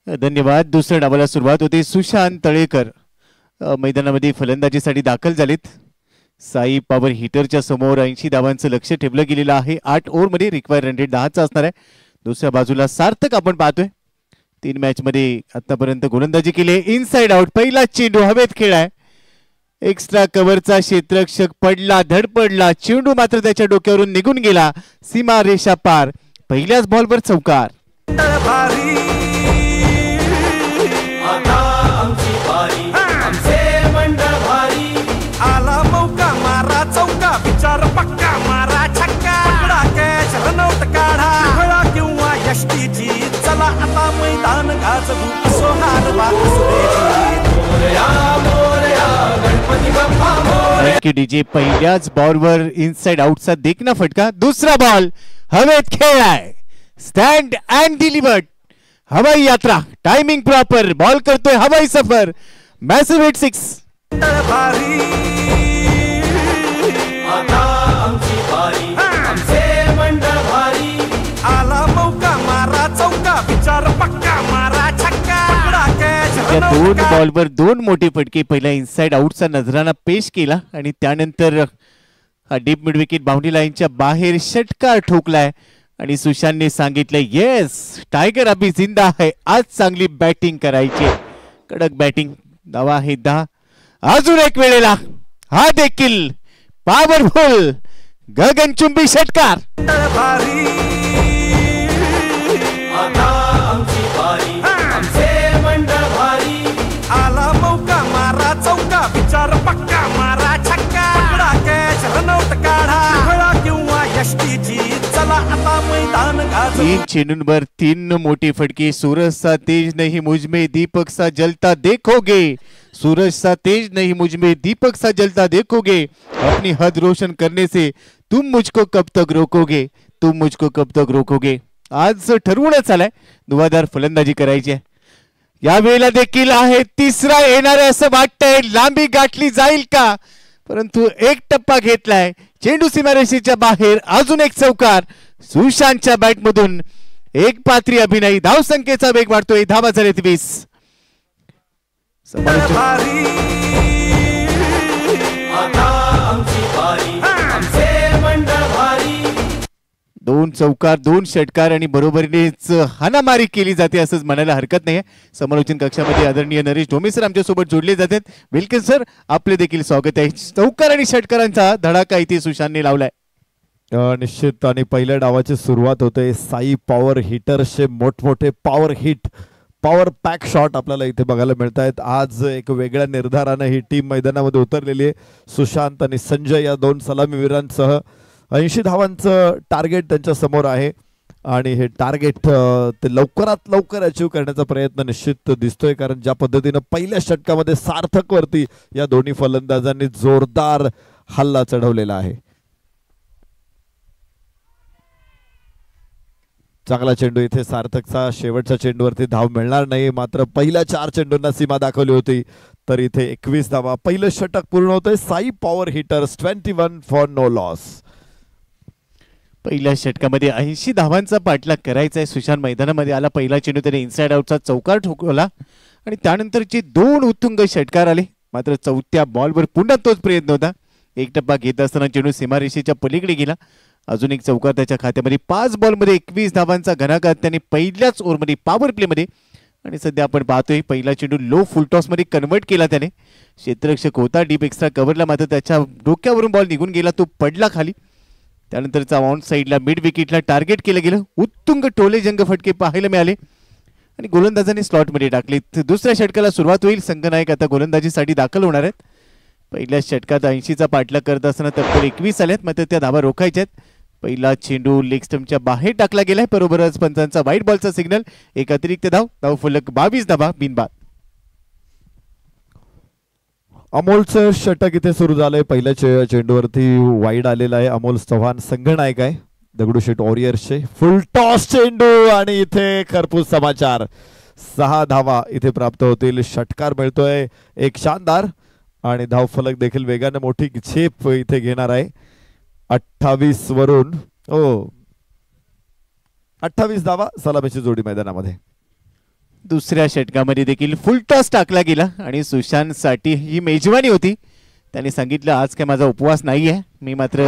धन्यवाद. दुसऱ्या डावाला सुरुवात होते. सुशांत तळेकर मैदानामध्ये फलंदाजीसाठी दाखल झालेत. साई पॉवर हिटरच्या समोर 80 धावांचं लक्ष ठेवलं गेलेलं आहे. 8 ओव्हरमध्ये रिक्वायर रन रेट 10चा असणार आहे. दुसऱ्या बाजूला सार्थक आपण पाहतोय 3 मॅच मध्ये आतापर्यंत गोलंदाजी केली. इनसाइड आउट पहिला चेंडू हवेत खेळाय. एक्स्ट्रा कव्हरचा क्षेत्ररक्षक पडला, धडपडला, चेंडू मात्र त्याच्या डोक्यावरून निघून गेला. सीमा रेषा पार. पहिल्याच बॉलवर चौकार. आला मौका मारा चौका विचार पक्का मारा छक्का पकडा कॅच रनआउट काढा फळा किंवा यष्टीची चला आता मैदान गाजवू असो हार गणपती बाप्पा मोरया. डीजे पहिल्याच बॉलवर इनसाइड आउटचा देखना फटका. दुसरा बॉल हवेत खेळाय. Stand and delivered. हवाई यात्रा टायमिंग प्रॉपर. बॉल करतोय हवाई सफर. Massive hit 6. आला मौका मारा चौका विचार पक्का मारा छक्का पकडा कॅच 2 बॉलवर 2 मोठे फटके. पहिला इनसाइड आउटचा नजराना पेश केला आणि त्यानंतर हा डीप मिड विकेट बाउंड्री लाईनच्या बाहेर षटकार ठोकलाय आणि सुशांतने सांगितलं येस टायगर अभी जिंदा है. आज चांगली बॅटिंग करायची. कडक बॅटिंग. धावा आहे 10. अजून एक वेळेला हा देखील पॉवरफुल गगनचुंबी षटकार. आला मौका मारा चौका विचार पक्का मारा छक्का पकडा कॅच रनआउट काढा फळा किंवा यष्टीची चला आता मैदान गाजवू. 3 चेंडूंवर 3 मोठी फटके. सूरज सा तेज नहीं मुझमें दीपक सा जलता देखोगे. सूरज सा तेज नहीं मुझमें दीपक सा जलता देखोगे. अपनी हद रोशन करने से तुम मुझको कब तक रोकोगे. तुम मुझको कब तक रोकोगे. आज ठरवूनच आलाय धुवाधार फलंदाजी करायची आहे. यावेळेला देखील आहे तिसरा येणार आहे असं वाटतंय. लांबी गाठली जाईल का परंतु एक टप्पा घेतलाय. चेंडू सीमारेषेच्या बाहेर. अजून एक चौकार सुशांतच्या बॅट मधून. एक पात्री अभिनय. धावसंख्येचा वेग वाढतोय. धावा झाले 20. दोन चौकार 2 षटकार आणि बरोबरीनेच हाणामारी केली जाते असंच म्हणायला हरकत नाही. समालोचन कक्षामध्ये आदरणीय नरेश डोमे सर आमच्या सोबत जोडले जातात. Welcome sir. आपले देखील स्वागत आहे. चौकार आणि षटकारांचा धडाका इथे सुशांतने लावलाय. निश्चित. आणि पहिल्या डावाची सुरुवात होते. साई पॉवर हिटर्सचे मोठमोठे power hit power pack shot आपल्याला इथे बघायला मिळत आहेत. आज एक वेगळ्या निर्धारानं ही टीम मैदानामध्ये उतरलेली आहे. सुशांत आणि संजय या 2 सलामीवीरांसह 80 धावांचं टार्गेट त्यांच्या समोर आहे आणि हे टार्गेट ते लवकरात लवकर अचीव करण्याचा प्रयत्न निश्चित दिसतोय. कारण ज्या पद्धतीनं पहिल्या षटकामध्ये सार्थक वरती या दोन्ही फलंदाजांनी जोरदार हल्ला चढवलेला आहे. चांगला चेंडू. इथे सार्थकचा शेवटच्या चेंडूवरती धाव मिळणार नाही. मात्र पहिल्या 4 चेंडूंना सीमा दाखवली होती तर इथे 21 धावा. पहिलं षटक पूर्ण होतंय. Sai power hitters 21 for no loss. पहिल्या षटकामध्ये 80 धावांचा पाठलाग करायचा आहे. सुशांत मैदानामध्ये आला. पहिला चेंडू त्याने इनसाइड आउटचा चौकार ठोकवला आणि त्यानंतरचे 2 उत्तुंग षटकार आले. मात्र चौथ्या बॉलवर पुन्हा तोच प्रयत्न होता. एक टप्पा घेत असताना चेंडू सीमारेषेच्या पलीकडे गेला. अजून एक चौकार त्याच्या खात्यामध्ये. 5 बॉलमध्ये 21 धावांचा घणाघात त्याने पहिल्याच ओव्हरमध्ये पॉवर प्लेमध्ये. आणि सध्या आपण पाहतोय पहिला चेंडू लो फुलटॉस मध्ये कन्वर्ट केला त्याने. क्षेत्ररक्षक होता डीप एक्स्ट्रा कव्हरला मात्र त्याच्या डोक्यावरून बॉल निघून गेला. तो पडला खाली. त्यानंतरचा ऑन साईडला मिड विकेटला टार्गेट केलं गेलं. उत्तुंग टोले जंग फटके पाहायला मिळाले आणि गोलंदाजांनी स्लॉटमध्ये टाकले. दुसऱ्या षटकाला सुरुवात होईल. संघनायक आता गोलंदाजीसाठी दाखल होणार आहेत. पहिल्या षटकात 80चा पाठलाग करत असताना तब्बल 21 आल्यात, मात्र त्या धावा रोखायच्यात. पहिला चेंडू लेग स्टंपच्या बाहेर टाकला गेलाय. बरोबरच पंचांचा वाईट बॉलचा सिग्नल. एक अतिरिक्त धाव फलक 22 धावा बिनबाद. अमोलचं षटक इथे सुरू झालंय. पहिल्या चेंडूवरती वाईड आलेला आहे. अमोल चव्हाण संघनायक आहे दगडूशेठ वॉरियर्सचे. फुल टॉस चेंडू आणि इथे खरपूस समाचार. 6 धावा इथे प्राप्त होतील. षटकार मिळतोय एक शानदार आणि धाव फलक देखील वेगाने मोठी झेप इथे घेणार आहे. 28 वरून 28 धावा सलामीची जोडी मैदानामध्ये. दुसऱ्या षटकामध्ये देखील फुल टॉस टाकला गेला आणि सुशांत साठी ही मेजवानी होती. त्यांनी सांगितलं आज काय माझा उपवास नाहीये, मी मात्र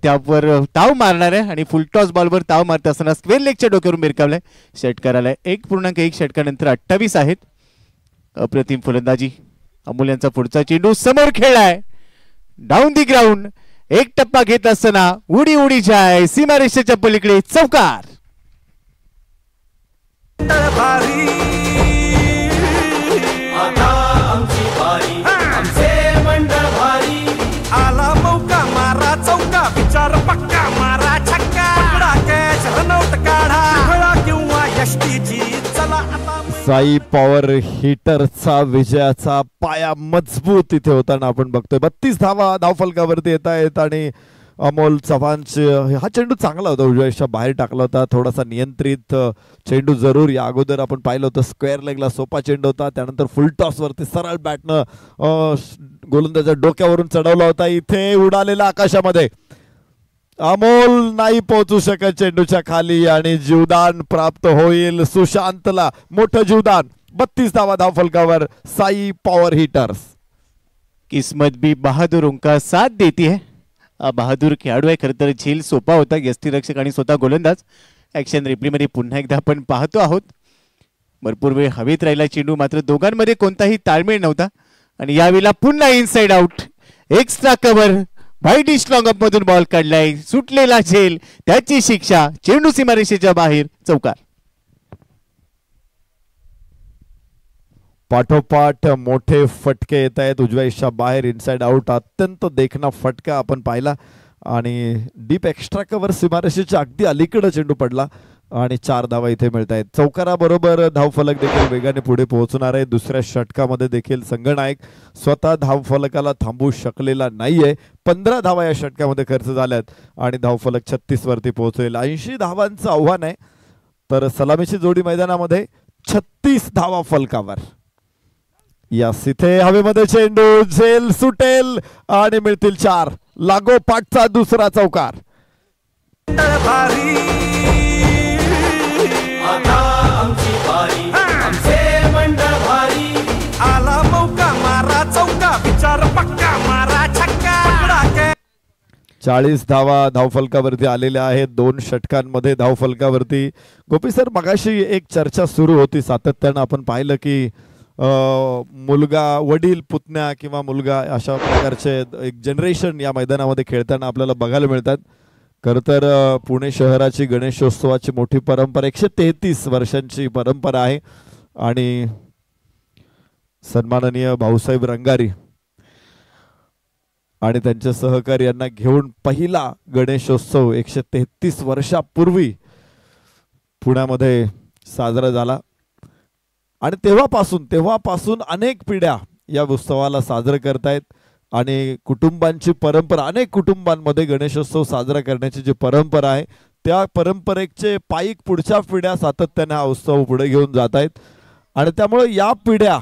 त्यावर ताव मारणार आहे आणि फुल टॉस बॉलवर ताव मारत असताना स्क्वेअर लेगच्या डोक्यावरून मिरकावलाय. षटकाराला 1.1 षटकानंतर 28 आहेत. अप्रतिम फलंदाजी. अमोल यांचा पुढचा चेंडू समोर खेळलाय डाऊन दी ग्राउंड. एक टप्पा घेत असताना उडी उडी जाय सीमारेषेच्या पलीकडे चौकार. भारी आता आमची बारी आमचे मंडळ भारी. आला मौका मारा चौका विचार पक्का मारा छक्का. पकडा कॅच रनआउट काढा फळा किंवा यष्टीची चला आता. साई पॉवर हिटरचा विजयाचा पाया मजबूत इथे होताना आपण बघतोय. 32 धावा धावफलकावरती येत आहेत आणि अमोल चव्हाणचे हा चेंडू चांगला होता. उजव्याच्या बाहेर टाकला होता. थोडासा नियंत्रित चेंडू जरूर या अगोदर आपण पाहिलं होतं. स्क्वेअर लेगला सोपा चेंडू होता. त्यानंतर फुल टॉस वरती सरळ बॅटनं गोलंदाजा डोक्यावरून चढवला होता. इथे उडालेला आकाशामध्ये. अमोल नाही पोहोचू शकत चेंडूच्या खाली आणि जीवदान प्राप्त होईल सुशांतला. मोठं जीवदान. 32 धावा धावफलकावर साई पॉवर हिटर्स. किस्मत भी बहादुरों का साथ देती है. बहादूर खेळाडू आहे. खरं तर झेल सोपा होता. यष्टीरक्षक आणि स्वतः गोलंदाज. ॲक्शन रिप्लेमध्ये पुन्हा एकदा आपण पाहतो आहोत. भरपूर वेळ हवेत राहिला चेंडू, मात्र दोघांमध्ये कोणताही ताळमेळ नव्हता आणि यावेळेला पुन्हा inside out. Extra cover white dish long up मधून बॉल काढलाय. सुटलेला झेल त्याची शिक्षा. चेंडू सीमारेषेच्या बाहेर चौकार. पाठोपाठ मोठे फटके येत आहेत उजव्या इशा बाहेर. इनसाइड आउट अत्यंत देखणा फटका आपण पाहिला आणि डीप एक्स्ट्रा कव्हर सीमारेषेच्या अगदी अलीकडे चेंडू पडला आणि 4 धावा इथे मिळत आहेत. चौकाराबरोबर धावफलक देखील वेगाने पुढे पोहोचणार आहे. दुसऱ्या षटकामध्ये देखील संघनायक स्वतः धावफलकाला थांबू शकलेला नाहीये. 15 धावा या षटकामध्ये खर्च झाल्यात आणि धावफलक 36 वरती पोहोचेल. 80 धावांचं आव्हान आहे. तर सलामीची जोडी मैदानामध्ये 36 धावा फलकावर. यस इथे हवेमध्ये चेंडू झेल सुटेल आणि मिळतील 4. लागोपाठचा दुसरा चौकार. भारी आता आमची बारी आमचे मंडळ भारी. आला मौका मारा चौका विचार पक्का मारा छक्का. पकडा कॅच. 40 धावा धावफलकावरती आलेल्या आहेत 2 षटकांमध्ये धावफलकावरती. गोपी सर, मगाशी एक चर्चा सुरू होती सातत्यानं. आपण पाहिलं की मुलगा वडील पुतण्या किंवा मुलगा अशा प्रकारचे एक जनरेशन या मैदानामध्ये खेळताना आपल्याला बघायला मिळतात. खरं तर पुणे शहराची गणेशोत्सवाची मोठी परंपरा 133 वर्षांची परंपरा आहे आणि सन्माननीय भाऊसाहेब रंगारी आणि त्यांच्या सहकार्यांना घेऊन पहिला गणेशोत्सव 133 वर्षापूर्वी पुण्यामध्ये साजरा झाला आणि तेव्हापासून अनेक पिढ्या या उत्सवाला साजरं करतायत आणि कुटुंबांची परंपरा, अनेक कुटुंबांमध्ये गणेशोत्सव साजरा करण्याची जी परंपरा आहे त्या परंपरेचे पायीक पुढच्या पिढ्या सातत्याने हा उत्सव पुढे घेऊन जात आहेत आणि त्यामुळे या पिढ्या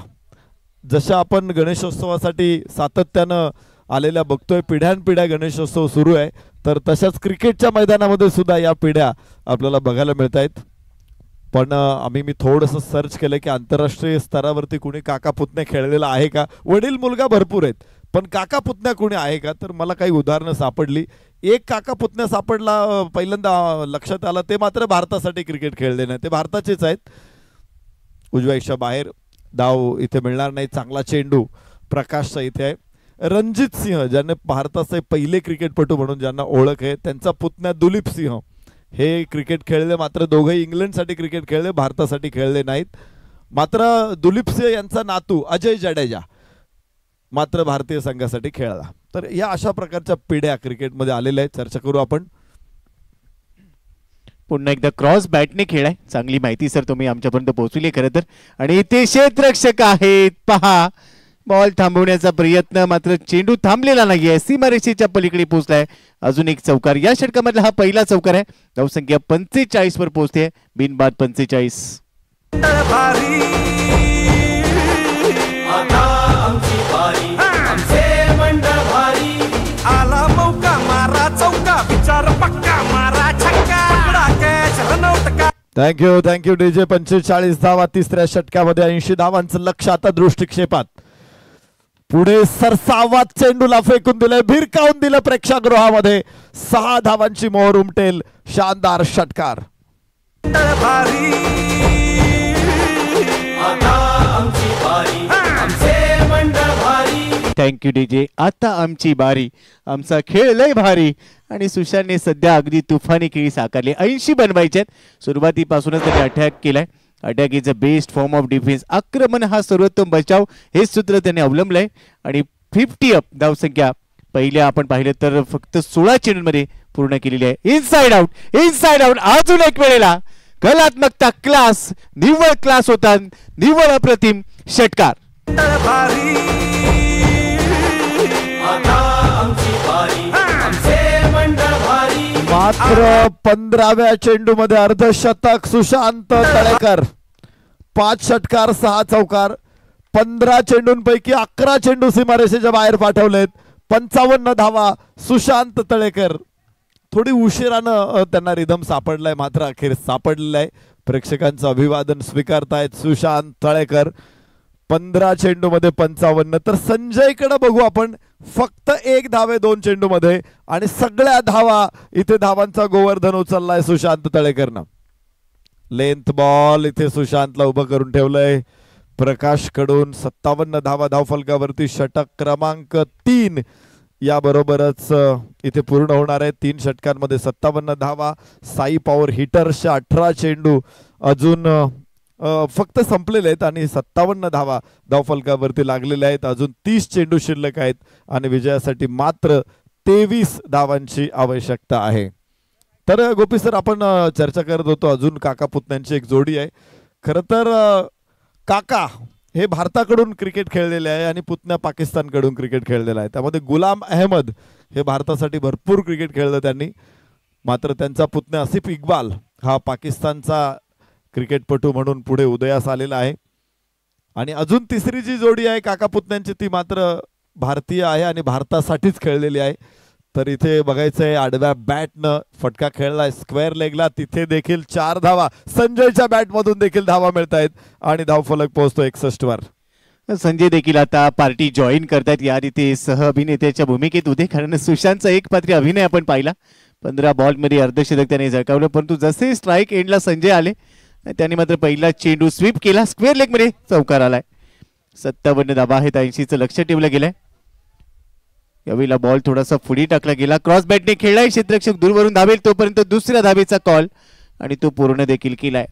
जशा आपण गणेशोत्सवासाठी सातत्यानं आलेल्या बघतोय, पिढ्यानपिढ्या गणेशोत्सव सुरू आहे, तर तशाच क्रिकेटच्या मैदानामध्ये सुद्धा या पिढ्या आपल्याला बघायला मिळत आहेत. पण मी थोडंसं सर्च केलं की आंतरराष्ट्रीय स्तरावरती कुणी काका पुतण्या खेळलेला आहे का. वडील मुलगा भरपूर आहेत पण काका पुतण्या कुणी आहे का, तर मला काही उदाहरणं सापडली. एक काका पुतण्या सापडला पहिल्यांदा लक्षात आला, ते मात्र भारतासाठी क्रिकेट खेळले नाही, ते भारताचेच आहेत. उजव्या इशा बाहेर धाव इथे मिळणार नाही. चांगला चेंडू प्रकाशचा इथे आहे. रणजित सिंह ज्यांनी भारताचे पहिले क्रिकेटपटू म्हणून ज्यांना ओळख आहे, त्यांचा पुतण्या दुलीप सिंह हे क्रिकेट खेळले, मात्र दोघेही इंग्लंडसाठी क्रिकेट खेळले, भारतासाठी खेळले नाहीत. मात्र दुलीप सिंह यांचा नातू अजय जडेजा मात्र भारतीय संघासाठी खेळला. तर या अशा प्रकारच्या पिढ्या क्रिकेटमध्ये आलेल्या आहेत. चर्चा करू आपण. पुन्हा एकदा क्रॉस बॅटने खेळाय. चांगली माहिती सर तुम्ही आमच्यापर्यंत पोहोचवली खरं तर. आणि इथे क्षेत्ररक्षक आहेत पहा, बॉल थांबवण्याचा प्रयत्न, मात्र चेंडू थांबलेला नाहीये, सीमारेषेच्या पलीकडे पोहोचलाय. अजून एक चौकार या षटकामधला हा पहिला चौकार आहे. धावसंख्या 45 वर पोहोचते, बिनबाद 45. आला मौका मारा चौका, विचार पक्का मारा छक्का, कॅच रनआउट. Thank you DJ. 45 धावा तिसऱ्या षटकामध्ये, 80 धावांचं लक्ष आता दृष्टिक्षेपात. पुढे सरसावात चेंडूला फेकून दिलंय, भिरकावून दिलं प्रेक्षागृहामध्ये. 6 धावांची मोहर उमटेल. शानदार षटकार. Thank you DJ. आता आमची बारी, आमचा खेळ लय भारी. आणि सुशांतने सध्या अगदी तुफानी खेळी साकारली. 80 बनवायच्यात. सुरुवातीपासूनच त्याने अटॅक केलाय. Attack is a best form of defence. आक्रमण हा सर्वोत्तम बचाव, हे सूत्र त्याने अवलंबलंय. आणि 50 अप धावसंख्या पहिल्या आपण पाहिलं तर फक्त 16 चेंडूंमध्ये पूर्ण केलेली आहे. Inside out. अजून एक वेळेला कलात्मकता, क्लास, निव्वळ क्लास होता, निव्वळ अप्रतिम षटकार. मात्र 15व्या चेंडूमध्ये अर्धशतक सुशांत तळेकर. 5 षटकार 6 चौकार. 15 चेंडूंपैकी 11 चेंडू सीमारेषेच्या बाहेर पाठवलेत. 55 धावा सुशांत तळेकर. थोडी उशिरानं त्यांना रिदम सापडलाय, मात्र अखेर सापडलेला आहे. प्रेक्षकांचं अभिवादन स्वीकारतायत सुशांत तळेकर. 15 चेंडूमध्ये 55. तर संजयकडे बघू आपण. फक्त 1 धावे 2 चेंडूमध्ये, आणि सगळ्या धावा इथे धावांचा गोवर्धन उचललाय सुशांत तळेकरनं. लेंथ बॉल इथे सुशांतला उभं करून ठेवलंय. प्रकाश कडून 57 धावा धावफलकावरती. षटक क्रमांक 3 याबरोबरच इथे पूर्ण होणार आहे. 3 षटकांमध्ये 57 धावा. साई पॉवर हिटर्सच्या 18 चेंडू अजून फक्त संपलेले आहेत आणि 57 धावा धावफलकावरती लागलेल्या आहेत. अजून 30 चेंडू शिल्लक आहेत आणि विजयासाठी मात्र 23 धावांची आवश्यकता आहे. तर गोपी सर, आपण चर्चा करत होतो अजून काका पुतण्यांची एक जोडी आहे. खरं तर काका हे भारताकडून क्रिकेट खेळलेले आहे आणि पुतण्या पाकिस्तानकडून क्रिकेट खेळलेला आहे. त्यामध्ये गुलाम अहमद हे भारतासाठी भरपूर क्रिकेट खेळलं त्यांनी, मात्र त्यांचा पुतण्या आसिफ इक्बाल हा पाकिस्तानचा क्रिकेटपटू म्हणून पुढे उदयास आलेला आहे. आणि अजून तिसरी जी जोडी आहे काका पुतण्यांची ती मात्र भारतीय आहे आणि भारतासाठीच खेळलेली आहे. तर इथे बघायचं आहे, आडव्या बॅटनं फटका खेळलाय स्क्वेअर लेगला, तिथे देखील 4 धावा. संजयच्या बॅटमधून देखील धावा मिळत आहेत आणि धावफलक पोहोचतो 61 वर. संजय देखील आता पार्टी जॉईन करतायत. या रीती सह अभिनेत्याच्या भूमिकेत होते, कारण सुशांतचा एक पात्री अभिनय आपण पाहिला. 15 बॉलमध्ये अर्धशतक त्याने झळकावलं, परंतु जसे स्ट्राईक एंडला संजय आले त्याने मात्र पहिला चेंडू स्वीप केला, स्क्वेअर लेग मध्ये चौकार आलाय. 57 धावा आहेत. 80चं लक्ष ठेवलं गेलंय. यावेळेला बॉल थोडासा पुढे टाकला गेला. क्रॉस बॅटने खेळलाय. क्षेत्ररक्षक दूरवरून धावेल तोपर्यंत दुसऱ्या धावेचा कॉल आणि तो पूर्ण देखील केलाय.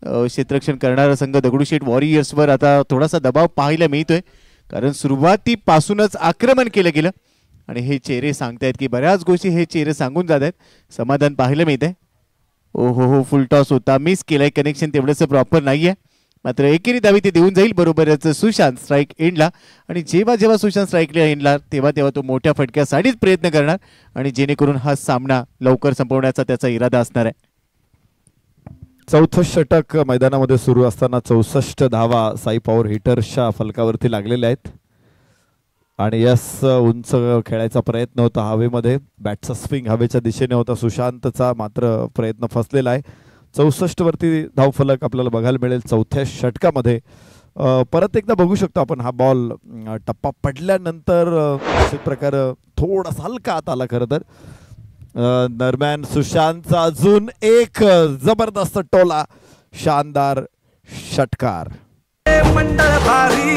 क्षेत्ररक्षण करणारा संघ दगडूशेठ वॉरियर्सवर आता थोडासा दबाव पाहायला मिळतोय, कारण सुरुवातीपासूनच आक्रमण केलं गेलं आणि हे चेहरे सांगतायत की बऱ्याच गोष्टी हे चेहरे सांगून जात आहेत. समाधान पाहायला मिळतंय. हो फुल टॉस होता, मिस केलाय. कनेक्शन तेवढंच प्रॉपर नाहीये, मात्र एकेरी धावी ते देऊन जाईल. बरोबरच सुशांत स्ट्राईक एंडला, आणि जेव्हा सुशांत स्ट्राईक एंडला तेव्हा तो मोठ्या फटक्यासाठीच प्रयत्न करणार आणि जेणेकरून हा सामना लवकर संपवण्याचा त्याचा इरादा असणार आहे. चौथं षटक मैदानामध्ये सुरू असताना 64 धावा साई पॉवर हिटर्सच्या फलकावरती लागलेल्या आहेत. आणि उंच खेळायचा प्रयत्न होता हवेमध्ये. बॅटचा स्विंग हवेच्या दिशेने होता सुशांतचा, मात्र प्रयत्न फसलेला आहे. 64 वरती धावफलक आपल्याला बघायला मिळेल चौथ्या षटकामध्ये. परत एकदा बघू शकतो आपण हा बॉल टप्पा पडल्यानंतर अशा प्रकारे थोडासा हलका आत आला. खरं तर दरम्यान सुशांतचा अजून एक जबरदस्त टोला, शानदार षटकार. मंडळ भारी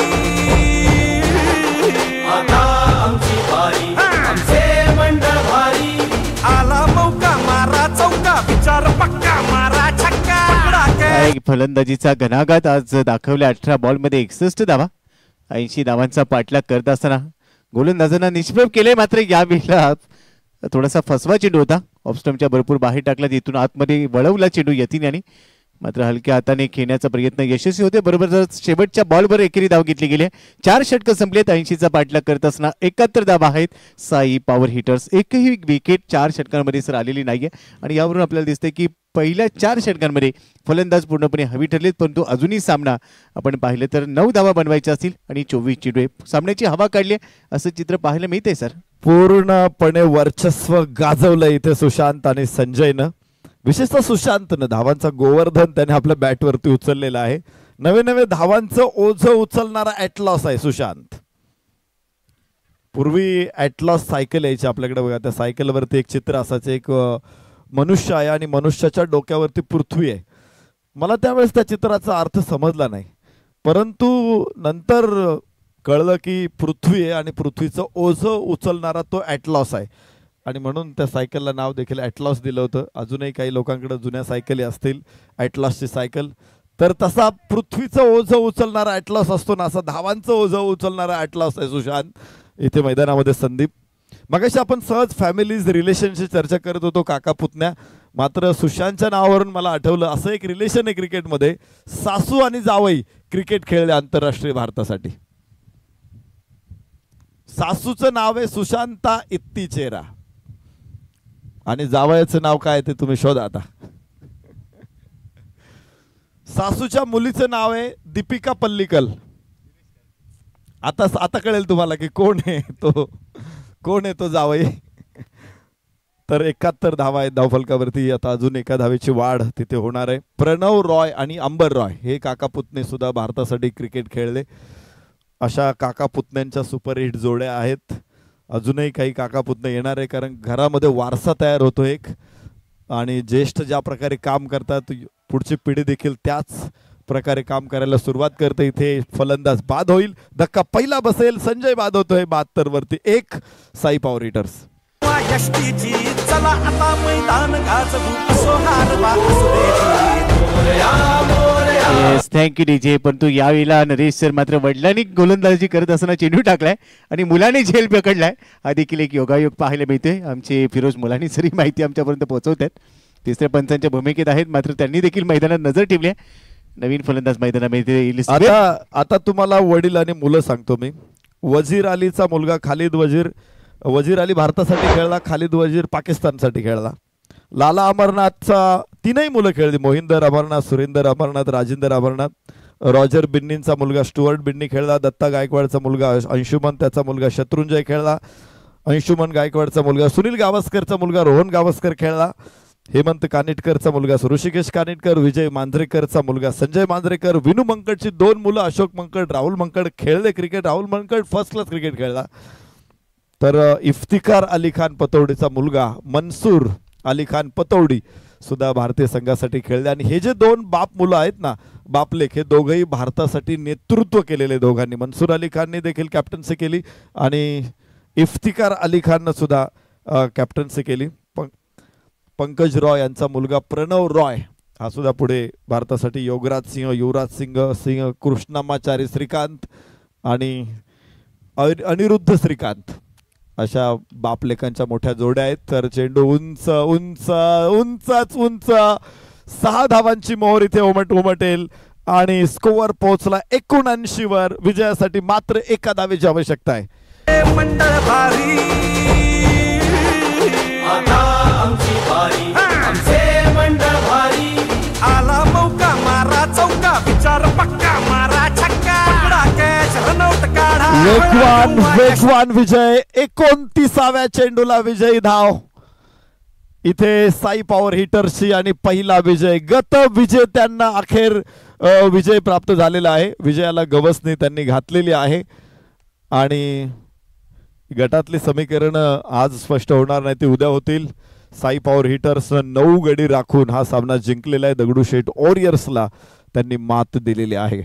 आता विचार पक्का मारा छक्का पकडा एक फलंदाजीचा घणाघात आज दाखवल्या 18 बॉलमध्ये 61 धावा 80 धावांचा पाठलाग करत असताना गोलंदाजांना निष्प्रभ केले. मात्र यावेळेला थोडासा फसवा चेंडू होता. ऑफस्टम्पच्या भरपूर बाहेर टाकला तिथून आतमध्ये वळवला चेंडू यतीन यांनी. मात्र हलक्या हाताने खेळण्याचा प्रयत्न यशस्वी होते. बरोबर शेवटच्या बॉलवर एकेरी धाव घेतली गेली. 4 षटक संपलेत. 80चा पाठलाग करत असताना 71 धावा आहेत. साई पॉवर हिटर्स एकही विकेट 4 षटकांमध्ये सर आलेली नाहीये आणि यावरून आपल्याला दिसतंय की पहिल्या 4 षटकांमध्ये फलंदाज पूर्णपणे हवी ठरलेत. परंतु अजूनही सामना आपण पाहिलं तर 9 धावा बनवायच्या असतील आणि 24 चेंडू सामन्याची हवा काढली असं चित्र पाहायला मिळतंय सर. पूर्णपणे वर्चस्व गाजवलं इथे सुशांत आणि संजयनं. विशेषतः सुशांतनं धावांचा गोवर्धन त्याने आपल्या बॅटवरती उचललेला आहे. नवे नवे धावांचं ओझं उचलणारा ॲटलॉस आहे सुशांत. पूर्वी ॲटलॉस सायकल यायची आपल्याकडे बघा. त्या सायकलवरती एक चित्र असायचं. एक मनुष्य आहे आणि मनुष्याच्या डोक्यावरती पृथ्वी आहे. मला त्यावेळेस त्या चित्राचा अर्थ समजला नाही. परंतु नंतर कळलं की पृथ्वी आहे आणि पृथ्वीचं ओझं उचलणारा तो ॲटलॉस आहे आणि म्हणून त्या सायकलला नाव देखील ॲटलॉस दिलं होतं. अजूनही काही लोकांकडे जुन्या सायकली असतील ॲटलॉसची सायकल. तर तसा पृथ्वीचं ओझं उचलणारा ॲटलॉस असतो ना, असा धावांचं ओझं उचलणारा ॲटलॉस आहे सुशांत इथे मैदानामध्ये. संदीप मगाशी आपण सहज फॅमिलीज रिलेशनची चर्चा करत होतो काका पुतण्या. मात्र सुशांतच्या नावावरून मला आठवलं असं एक रिलेशन आहे क्रिकेटमध्ये. सासू आणि जावई क्रिकेट खेळले आंतरराष्ट्रीय भारतासाठी. सासूचं नाव आहे सुशांता इत्तीचेरा आणि जावयाचं नाव काय ते तुम्ही शोधा आता. सासूच्या मुलीचं नाव आहे दीपिका पल्लिकल. आता कळेल तुम्हाला की कोण आहे तो जावई. तर 71 धावा आहेत धावफलकावरती. आता अजून एका धावेची वाढ तिथे होणार आहे. प्रणव रॉय आणि अंबर रॉय हे काका पुतणे सुद्धा भारतासाठी क्रिकेट खेळले. अशा काका पुतण्यांच्या सुपरहिट जोड्या आहेत. अजूनही काही काका पुतणे येणार आहे कारण घरामध्ये वारसा तयार होतो एक आणि ज्येष्ठ ज्या प्रकारे काम करतात पुढची पिढी देखील त्याच प्रकारे काम करायला सुरुवात करते. इथे फलंदाज बाद होईल. धक्का पहिला बसेल. संजय बाद होतोय 72 वरती 1 साई पॉवर हिटर्स. यष्टीची चला आता मैदान गाजवू असो हारवा असुदेची Morya Morya. Yes thank you DJ. परंतु यावेळेला नरेश सर मात्र वडिलांनी गोलंदाजी करत असताना चेंडू टाकलाय आणि मुलाने झेल पकडलाय. हा देखील एक योगायोग पाहायला मिळतोय. आमचे फिरोज मुलांनी सरी माहिती आमच्यापर्यंत पोहोचवतात. तिसऱ्या पंचांच्या भूमिकेत आहेत मात्र त्यांनी देखील मैदानात नजर ठेवली आहे. नवीन फलंदाज मैदानामध्ये येईल. आता तुम्हाला वडील आणि मुलं सांगतो मी. वजीर अलीचा मुलगा खालिद वजीर अली भारतासाठी खेळला. खालिद वजीर पाकिस्तानसाठी खेळला. लाला अमरनाथचा 3ही मुलं खेळली. मोहिंदर अमरनाथ, सुरेंदर अमरनाथ, राजेंद्र अमरनाथ. रॉजर बिन्नींचा मुलगा स्टुअर्ट बिन्नी खेळला. दत्ता गायकवाडचा मुलगा अंशुमन, त्याचा मुलगा शत्रुंजय खेळला. अंशुमन गायकवाडचा मुलगा सुनील गावस्करचा मुलगा रोहन गावस्कर खेळला. हेमंत कानिटकरचा मुलगा ऋषिकेश कानिटकर, विजय मांजरेकरचा मुलगा संजय मांजरेकर, विनू मंकडची 2 मुलं अशोक मंकड, राहुल मंकड खेळले cricket. Rahul Mankad first class cricket खेळला. तर इफ्तिकार अली खान पतौडीचा मुलगा मनसूर अली खान पतौडी सुद्धा भारतीय संघासाठी खेळले. आणि हे जे 2 बाप मुलं आहेत ना, बापलेख, हे दोघंही भारतासाठी नेतृत्व केलेले दोघांनी. मनसूर अली खानने देखील कॅप्टन्सी केली आणि इफ्तिकार अली खाननं सुद्धा कॅप्टन्सी केली. पंकज रॉय यांचा मुलगा प्रणव रॉय हा सुद्धा पुढे भारतासाठी योगराज सिंह, युवराज सिंह, कृष्णामाचारी श्रीकांत आणि अनिरुद्ध श्रीकांत अशा बापलेखांच्या मोठ्या जोड्या आहेत. तर चेंडू उंच उंच उंचच उंच 6 धावांची मोहर इथे उमटेल आणि स्कोअर पोहोचला 79 वर. विजयासाठी मात्र 1 धावेची आवश्यकता आहे. मंडळ भारी आता आमची बारी, आमचे मंडळ भारी. आला मौका मारा चौका, विचार पक्का मारा छक्का, पकडा कॅच रनआउट काढा. वेगवान विजय. 29व्या चेंडूला विजयी धाव इथे साई पॉवर हिटर्सची आणि पहिला विजय. गत विजेत्यांना अखेर विजय प्राप्त झालेला आहे. विजयाला गवसणी त्यांनी घातलेली आहे आणि गटातली समीकरण आज स्पष्ट होणार नाही, ती उद्या होतील. साई पॉवर हिटर्स 9 गडी राखून हा सामना जिंकलेला आहे. दगडूशेठ वॉरियर्सला त्यांनी मात दिलेली आहे.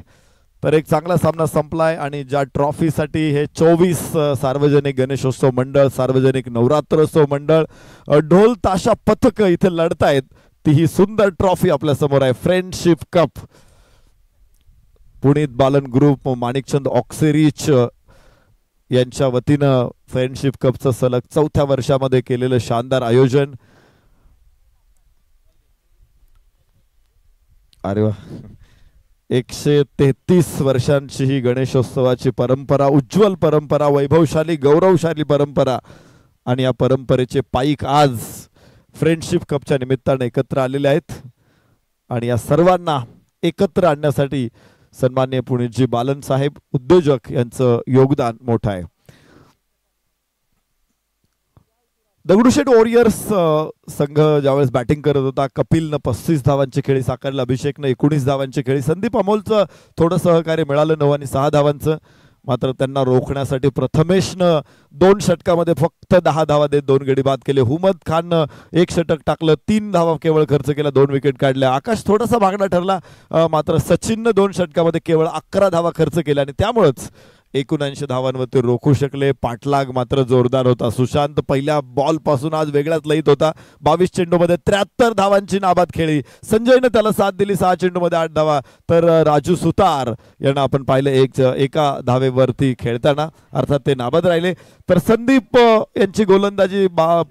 तर एक चांगला सामना संपलाय आणि ज्या ट्रॉफीसाठी हे 24 सार्वजनिक गणेशोत्सव मंडळ, सार्वजनिक नवरात्रोत्सव मंडळ, ढोल ताशा पथक इथे लढतायत तीही सुंदर ट्रॉफी आपल्या समोर आहे, friendship cup. Puneet Balan group, Manikchand Oxyrich यांच्या वतीनं फ्रेंडशिप कपचं सलग 4थ्या वर्षामध्ये केलेलं शानदार आयोजन. अरे वा, 133 वर्षांची ही गणेशोत्सवाची परंपरा, उज्ज्वल परंपरा, वैभवशाली गौरवशाली परंपरा, आणि या परंपरेचे पाईक आज फ्रेंडशिप कपच्या निमित्ताने एकत्र आलेले आहेत. आणि या सर्वांना एकत्र आणण्यासाठी सन्माननीय पुणेजी बालन साहेब उद्योजक यांचं योगदान मोठं आहे. दगडूशेठ वॉरियर्स संघ ज्यावेळेस बॅटिंग करत होता, कपिलनं 35 धावांची खेळी साकारली, अभिषेकनं 19 धावांची खेळी, संदीप अमोलचं थोडं सहकार्य मिळालं 9 आणि 6 धावांचं. मात्र त्यांना रोखण्यासाठी प्रथमेशनं 2 षटकामध्ये फक्त 10 धावा देत 2 गडी बाद केले. हुमद खाननं 1 षटक टाकलं, 3 धावा केवळ खर्च केला, 2 विकेट काढल्या. आकाश थोडासा भागडा ठरला, मात्र सचिननं 2 षटकामध्ये केवळ 11 धावा खर्च केल्या आणि त्यामुळेच 79 धावांवरती रोखू शकले. पाठलाग मात्र जोरदार होता. सुशांत पहिल्या बॉल पासून आज वेगळाच लईत होता. 22 चेंडूमध्ये 73 धावांची नाबाद खेळी. संजयनं त्याला साथ दिली, 6 चेंडूमध्ये 8 धावा. तर राजू सुतार यांना आपण पाहिलं एका धावेवरती खेळताना, अर्थात ते नाबाद राहिले. तर संदीप यांची गोलंदाजी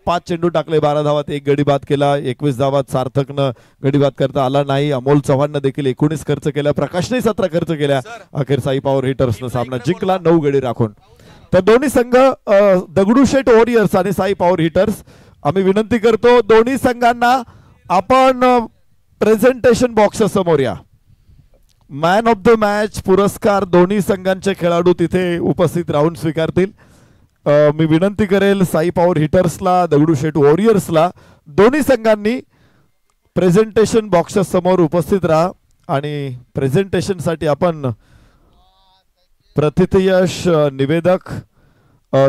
5 चेंडू टाकले, 12 धावात 1 गडी बाद केला. 21 धावात सार्थकनं गडी बाद करता आला नाही. अमोल चव्हाणनं देखील 19 खर्च केला, प्रकाशने 17 खर्च केल्या. अखेर साई पॉवर हिटर्सनं सामना जिंकला 9 गडी राखून. तर दोन्ही संघ दगडूशेठ वॉरियर्स आणि साई पॉवर हिटर्स, आम्ही विनंती करतो दोन्ही संघांना आपण प्रेझेंटेशन बॉक्स समोर या. मॅन ऑफ द मॅच पुरस्कार दोन्ही संघांचे खेळाडू तिथे उपस्थित राहून स्वीकारतील. मी विनंती करेल साई पॉवर हिटर्सला, दगडूशेठ वॉरियर्सला, दोन्ही संघांनी प्रेझेंटेशन बॉक्स समोर उपस्थित राहा आणि प्रेझेंटेशनसाठी आपण प्रतिथयश निवेदक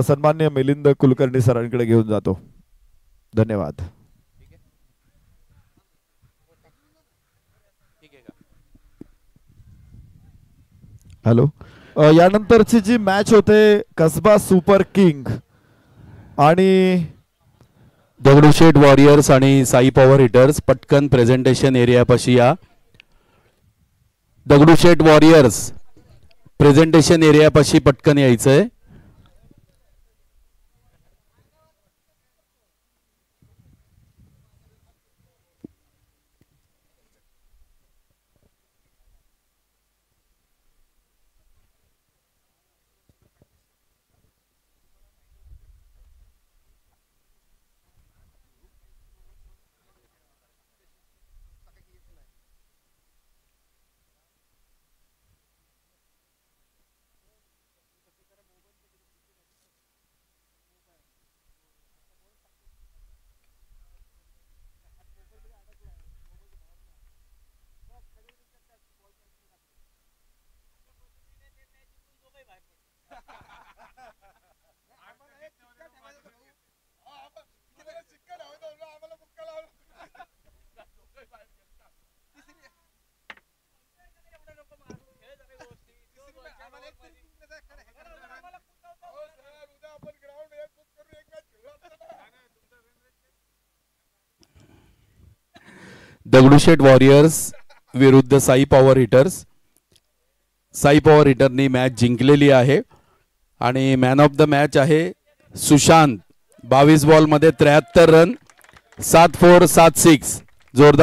सन्मान्य मिलिंद कुलकर्णी सरांकडे घेऊन जातो. धन्यवाद. हॅलो, यानंतरची जी मॅच होते कसबा सुपर किंग आणि दगडूशेठ वॉरियर्स आणि साई पॉवर हिटर्स, पटकन प्रेझेंटेशन एरियापाशी या. दगडूशेठ वॉरियर्स प्रेझेंटेशन एरियापाशी पटकन यायचंय. दगडूशेठ वॉरियर्स विरुद्ध Sai power hitters. Sai power हिटरनी मॅच जिंकलेली आहे आणि मॅन ऑफ द मॅच आहे सुशांत. 22 बॉल मध्ये 73 रन, 7 4 7 6. जोरदार